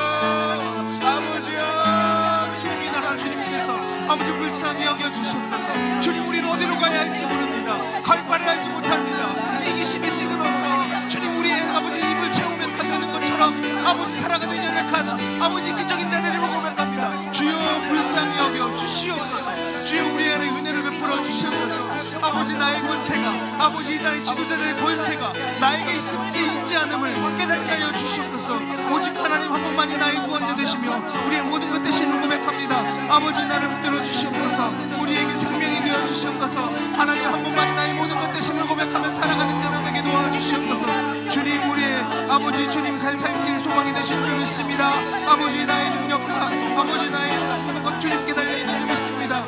아버지여, 주님, 이 나라 주님께서 아버지 불쌍히 여겨 주시옵소서. 주님, 우리는 어디로 가야 할지 모릅니다. 갈 바를 알지 못합니다. 이기심이 찌들어서 주님, 우리의 아버지 입을 채우면 다 되는 것처럼 아버지 살아가는 연약하는 아버지 이기적인 자들을 보고 고백합니다. 주여, 불쌍히 여겨 주시옵소서. 주여, 우리 안에 은혜를 베풀어 주시옵소서. 아버지, 나의 권세가 아버지 이 나라의 지도자들의 권세가 나에게 있지 않음을 깨닫게 하여 주시옵소서. 오직 하나님 한 분만이 나의 구원자 되시며 우리의 모든 것 되심을 고백합니다. 아버지, 나를 붙들어 주시옵소서. 우리에게 생명이 되어 주시옵소서. 하나님 한 분만이 나의 모든 것 되심을 고백하며 살아가는 자를 되게 도와주시옵소서. 주님, 우리의 아버지 주님 갈 삶의 소망이 되신 줄 믿습니다. 아버지, 나의 능력과 아버지 나의 모든 것 주님께 달려있는 줄 믿습니다.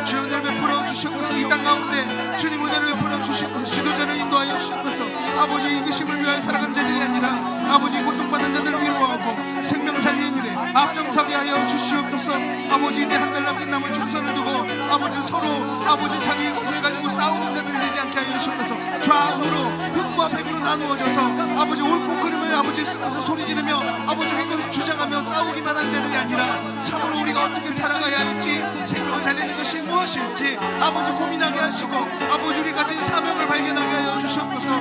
주여, 은혜를 베풀어 주시옵소서. 이 땅 가운데 주님 은혜를 베풀어 주시옵소서. 지도자를 인도하여 주시옵소서. 아버지, 이기심을 위하여 살아가는 자들이 아니라 아버지 고통받는 자들을 위로하고 생명 살리는 일에 앞장서게 하여 주시옵소서. 아버지, 이제 한 달 남짓 남은 총선을 두고 아버지 서로 아버지 자기의 것을 가지고 싸우는 자들 되지 않게 하여 주시옵소서. 좌우로 흑과 백으로 나누어져서 아버지 옳고 그름을 아버지 소리 지르며 아버지 한 것을 주장하며 싸우기만 한 자들이 아니라 참으로 우리가 어떻게 살아가야 할지 생명을 살리는 것이 무엇일지 아버지 고민하게 하시고 아버지 우리 가진 사명을 발견하게 하여 주시옵소서.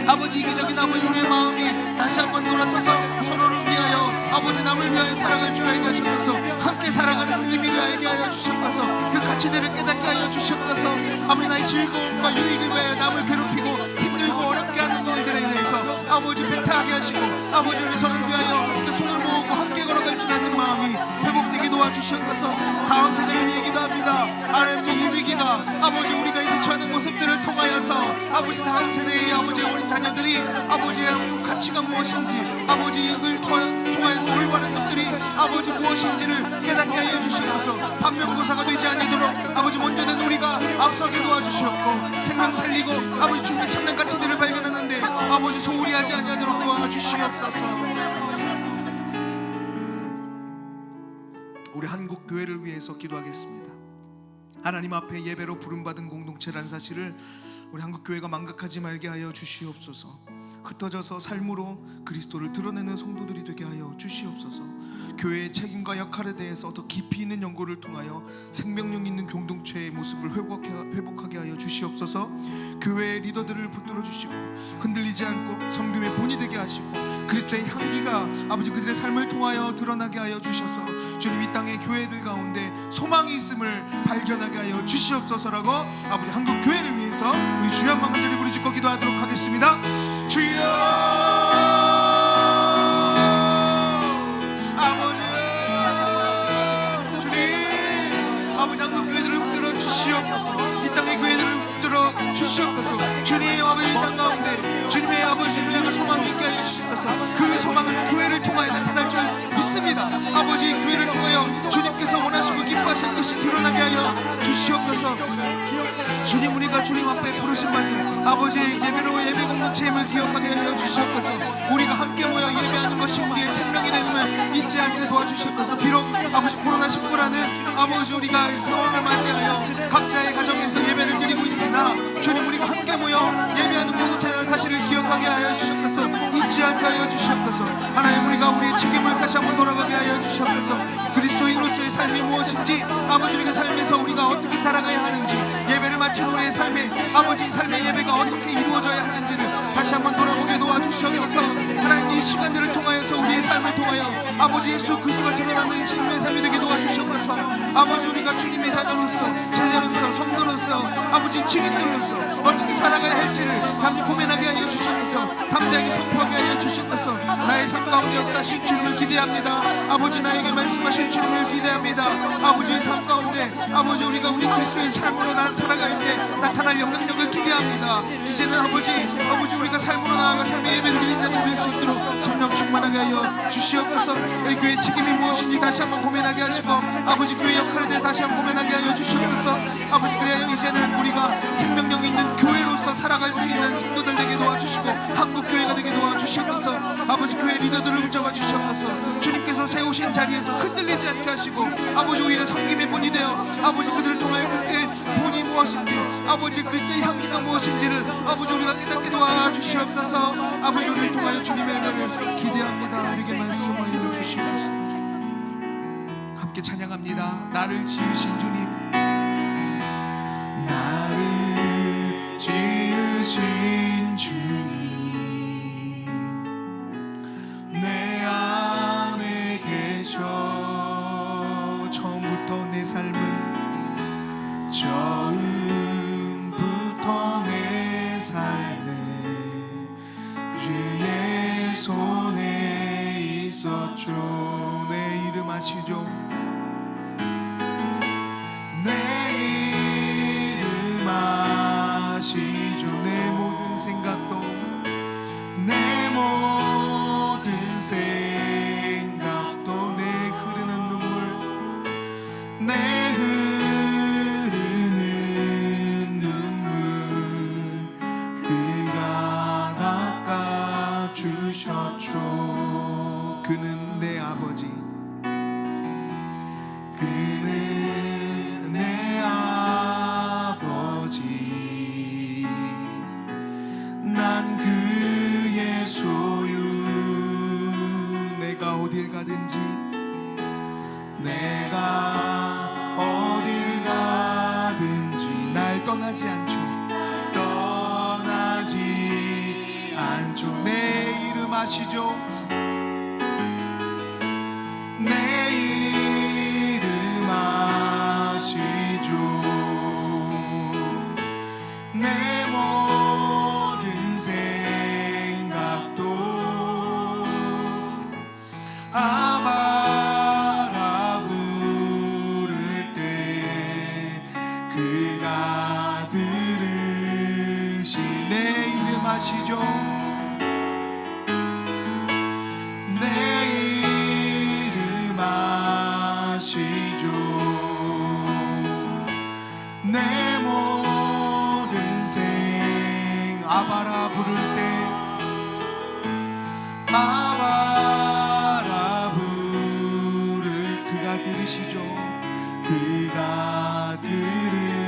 아버지, 이기적인 아버지 우리의 마음이 다시 한번 돌아서서 서로를 위하여 아버지 남을 위하여 살아갈 줄 알게 하시옵소서. 함께 살아가는 의미를 알게 하여 주시옵소서. 그 가치들을 깨닫게 하여 주시옵소서. 아버지, 나의 즐거움과 유익을 위하여 남을 괴롭히고 힘들고 어렵게 하는 일들에 대해서 아버지 배타하게 하시고 아버지 우리 서로를 위하여 함께 손을 모으고 함께 걸어갈 줄 아는 마음이 회복되게 도와주시옵소서. 다음 세대를 위해 기도합니다. 하나님, 이 위기가 아버지 우리가 대처하는 모습들을 통하여서 아버지 다음 세대의 아버지 어린 자녀들이 아버지의 가치가 무엇인지 아버지 이걸 통하여서 올바른 것들이 아버지 무엇인지를 깨닫게 하여 주시옵소서. 반면교사가 되지 아니도록 아버지 먼저 된 우리가 앞서게 도와주시옵고 생명 살리고 아버지 주님의 참된 가치들을 발견하는데 아버지 소홀히 하지 아니하도록 도와주시옵소서. 우리 한국 교회를 위해서 기도하겠습니다. 하나님 앞에 예배로 부름받은 공동체란 사실을 우리 한국 교회가 망각하지 말게 하여 주시옵소서. 흩어져서 삶으로 그리스도를 드러내는 성도들이 되게 하여 주시옵소서. 교회의 책임과 역할에 대해서 더 깊이 있는 연구를 통하여 생명력 있는 공동체의 모습을 회복하게 하여 주시옵소서. 교회의 리더들을 붙들어 주시고 흔들리지 않고 섬김의 본이 되게 하시고 그리스도의 향기가 아버지 그들의 삶을 통하여 드러나게 하여 주셔서 주님, 이 땅의 교회들 가운데 소망이 있음을 발견하게 하여 주시옵소서라고 아버지 한국 교회를 위해서 우리 주여 한번 간절히 부르짖고 기도하도록 하겠습니다. 주여, 아버지 주님, 아버지 한국 교회들을 아버지 예배로 예배 공동체임을 기억하게 하여 주시옵소서. 우리가 함께 모여 예배하는 것이 우리의 생명이 되음을 잊지 않게 도와주시옵소서. 비록 아버지 코로나19라는 아버지 우리가 상황을 맞이하여 각자의 가정에서 예배를 드리고 있으나 주님 우리가 함께 모여 예배하는 공동체라는 사실을 기억하게 하여 주시옵소서. 잊지 않게 하여 주시옵소서. 하나님 우리가 우리의 책임을 다시 한번 돌아보게 하여 주시옵소서. 그리스도인으로서의 삶이 무엇인지 아버지 우리의 삶에서 우리가 어떻게 살아가야 하는지 예배를 마친 우리의 삶에 아버지 삶의 예배가 어떻게 이루어져야 하는지를 다시 한번 돌아보게 도와주시옵소서. 하나님 이 시간들을 통하여서 우리의 삶을 통하여 아버지 예수 그리스도가 드러나는 신의 삶이 되게 도와주시옵소서. 아버지 우리가 주님의 자녀로서 제자로서 성도로서 아버지 증인들로서 어떻게 살아가야 할지를 담대 고민하게 하여 주시옵소서. 담대하게 선포하게 하여 주시옵소서. 나의 삶 가운데 역사하신 주님을 기대합니다. 아버지 나에게 말씀하신 주님을 기대합니다. 아버지의 삶 가운데 아버지 우리가 우리 그리스도의 삶으로 살아갈 때 나타날 영향력을 기대합니다. 이제는 아버지 우리가 삶으로 나아가 삶의 예배를 드린 자들 될 수 있도록 성령 충만하게 하여 주시옵소서. 이 교회의 책임이 무엇인지 다시 한번 고민하게 하시고 아버지 교회 역할에 대해 다시 한번 고민하게 하여 주시옵소서. 아버지 그래야 이제는 우리가 생명력 있는 교회로서 살아갈 수 있는 성도들 되게 도와주시고 한국교회가 되게 도와주시옵소서. 아버지 교회 리더들을 붙잡아 주시옵소서. 주님께서 세우신 자리에서 흔들리지 않게 하시고 아버지 오히려 섬김의 본이 되어 아버지 그들을 통하여 그리스도의 본이 무엇인지 아버지 그리스도의 향기가 무엇인지를 아버지 우리가 깨닫게 도와주시옵소서. 아버지 우리를 통하여 주님의 은혜를 기대합니다. 우리에게 말씀하여 주시옵소서. 함께 찬양합니다. 나를 지으신 주님, 나를 지으신 주님, 내 안에 계셔. 처음부터 내 삶은 처음부터 내 삶에 주의 손에 있었죠. 내 이름 아시죠? 내 이름 아시죠? 내 모든 생각도 내 모든 생각도 내 흐르는 눈물 내 흐르는 눈물 그가 닦아주셨죠. 그는 내 아버지, 그는 내 아버지, 난 그의 소유. 내가 어딜 가든지 내가 어딜 가든지 날 떠나지 않죠. 떠나지 않죠. 내 이름 아시죠? 내 이름 아시죠? 내 모든 생각도 아바라 부를 때 그가 들으시. 내 이름 아시죠? 내 이름 아시죠? 내 모든 아바라 부를 때 아바라 부를 그가 들으시죠. 그가 들으시죠.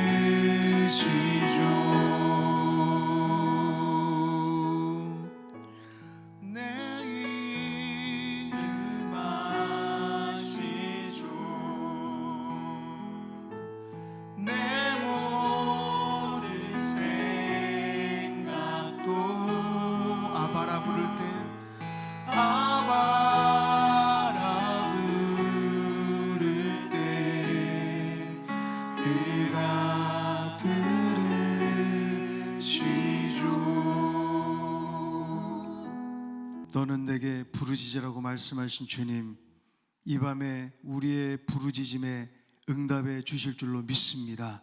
내 이름 아시죠. 내 모든 생각도 아바라 부를 때 아바라 부를 때 그가 들으시죠. 너는 내게 부르짖으라고 말씀하신 주님, 이 밤에 우리의 부르짖음에 응답해 주실 줄로 믿습니다.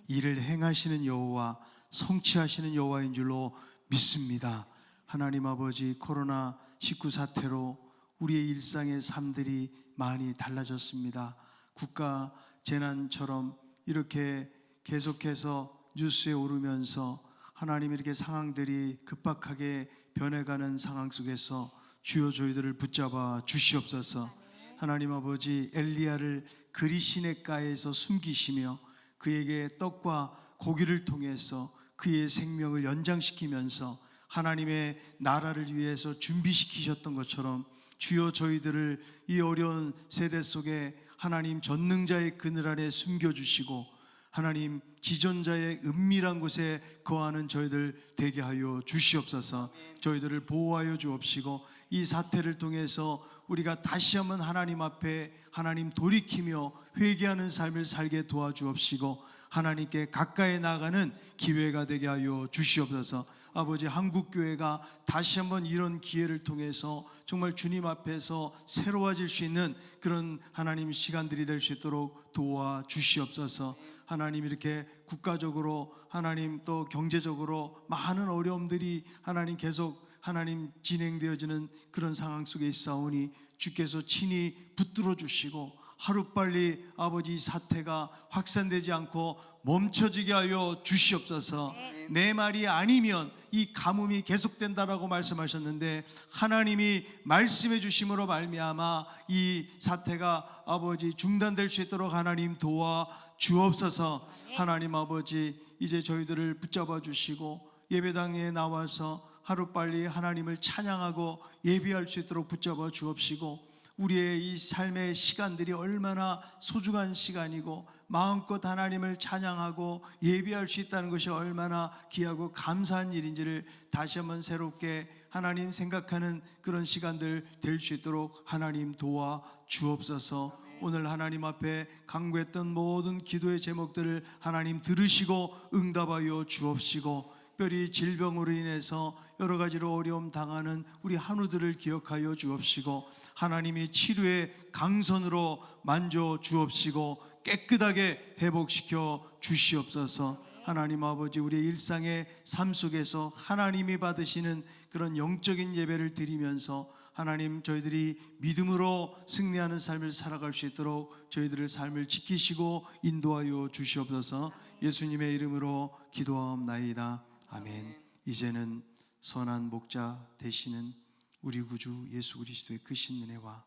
이를 행하시는 여호와, 성취하시는 여호와인 줄로 믿습니다. 하나님 아버지, 코로나19 사태로 우리의 일상의 삶들이 많이 달라졌습니다. 국가 재난처럼 이렇게 계속해서 뉴스에 오르면서 하나님 이렇게 상황들이 급박하게 변해가는 상황 속에서 주여 저희들을 붙잡아 주시옵소서. 하나님 아버지, 엘리야를 그리 시냇가에서 숨기시며 그에게 떡과 고기를 통해서 그의 생명을 연장시키면서 하나님의 나라를 위해서 준비시키셨던 것처럼 주여 저희들을 이 어려운 세대 속에 하나님 전능자의 그늘 아래 숨겨주시고 하나님 지존자의 은밀한 곳에 거하는 저희들 되게 하여 주시옵소서. 저희들을 보호하여 주옵시고 이 사태를 통해서 우리가 다시 한번 하나님 앞에 하나님 돌이키며 회개하는 삶을 살게 도와주옵시고 하나님께 가까이 나가는 기회가 되게 하여 주시옵소서. 아버지, 한국교회가 다시 한번 이런 기회를 통해서 정말 주님 앞에서 새로워질 수 있는 그런 하나님 시간들이 될 수 있도록 도와주시옵소서. 하나님 이렇게 국가적으로 하나님 또 경제적으로 많은 어려움들이 하나님 계속 하나님 진행되어지는 그런 상황 속에 있사오니 주께서 친히 붙들어 주시고 하루빨리 아버지 사태가 확산되지 않고 멈춰지게 하여 주시옵소서. 내 말이 아니면 이 가뭄이 계속된다라고 말씀하셨는데 하나님이 말씀해 주심으로 말미암아 이 사태가 아버지 중단될 수 있도록 하나님 도와 주옵소서. 하나님 아버지, 이제 저희들을 붙잡아 주시고 예배당에 나와서 하루빨리 하나님을 찬양하고 예배할 수 있도록 붙잡아 주옵시고 우리의 이 삶의 시간들이 얼마나 소중한 시간이고 마음껏 하나님을 찬양하고 예배할 수 있다는 것이 얼마나 귀하고 감사한 일인지를 다시 한번 새롭게 하나님 생각하는 그런 시간들 될 수 있도록 하나님 도와 주옵소서. 오늘 하나님 앞에 간구했던 모든 기도의 제목들을 하나님 들으시고 응답하여 주옵시고 특별히 질병으로 인해서 여러 가지로 어려움 당하는 우리 한우들을 기억하여 주옵시고 하나님이 치료의 강선으로 만져 주옵시고 깨끗하게 회복시켜 주시옵소서. 하나님 아버지, 우리의 일상의 삶 속에서 하나님이 받으시는 그런 영적인 예배를 드리면서 하나님 저희들이 믿음으로 승리하는 삶을 살아갈 수 있도록 저희들의 삶을 지키시고 인도하여 주시옵소서. 예수님의 이름으로 기도하옵나이다. 아멘. 이제는 선한 목자 되시는 우리 구주 예수 그리스도의 크신 은혜와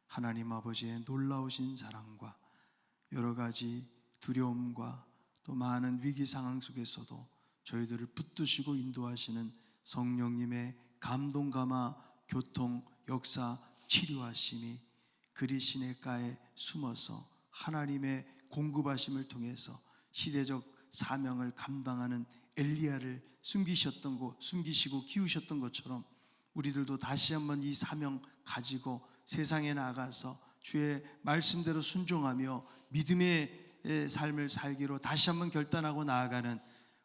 하나님 아버지의 놀라우신 사랑과 여러 가지 두려움과 또 많은 위기 상황 속에서도 저희들을 붙드시고 인도하시는 성령님의 감동 감화 교통 역사 치료하심이 그리 시냇가에 숨어서 하나님의 공급하심을 통해서 시대적 사명을 감당하는 엘리야를 숨기시고 키우셨던 것처럼 우리들도 다시 한번 이 사명 가지고 세상에 나가서 주의 말씀대로 순종하며 믿음의 삶을 살기로 다시 한번 결단하고 나아가는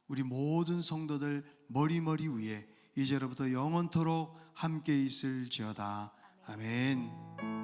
우리 모든 성도들 머리머리 위에 이제로부터 영원토록 함께 있을지어다. 아멘.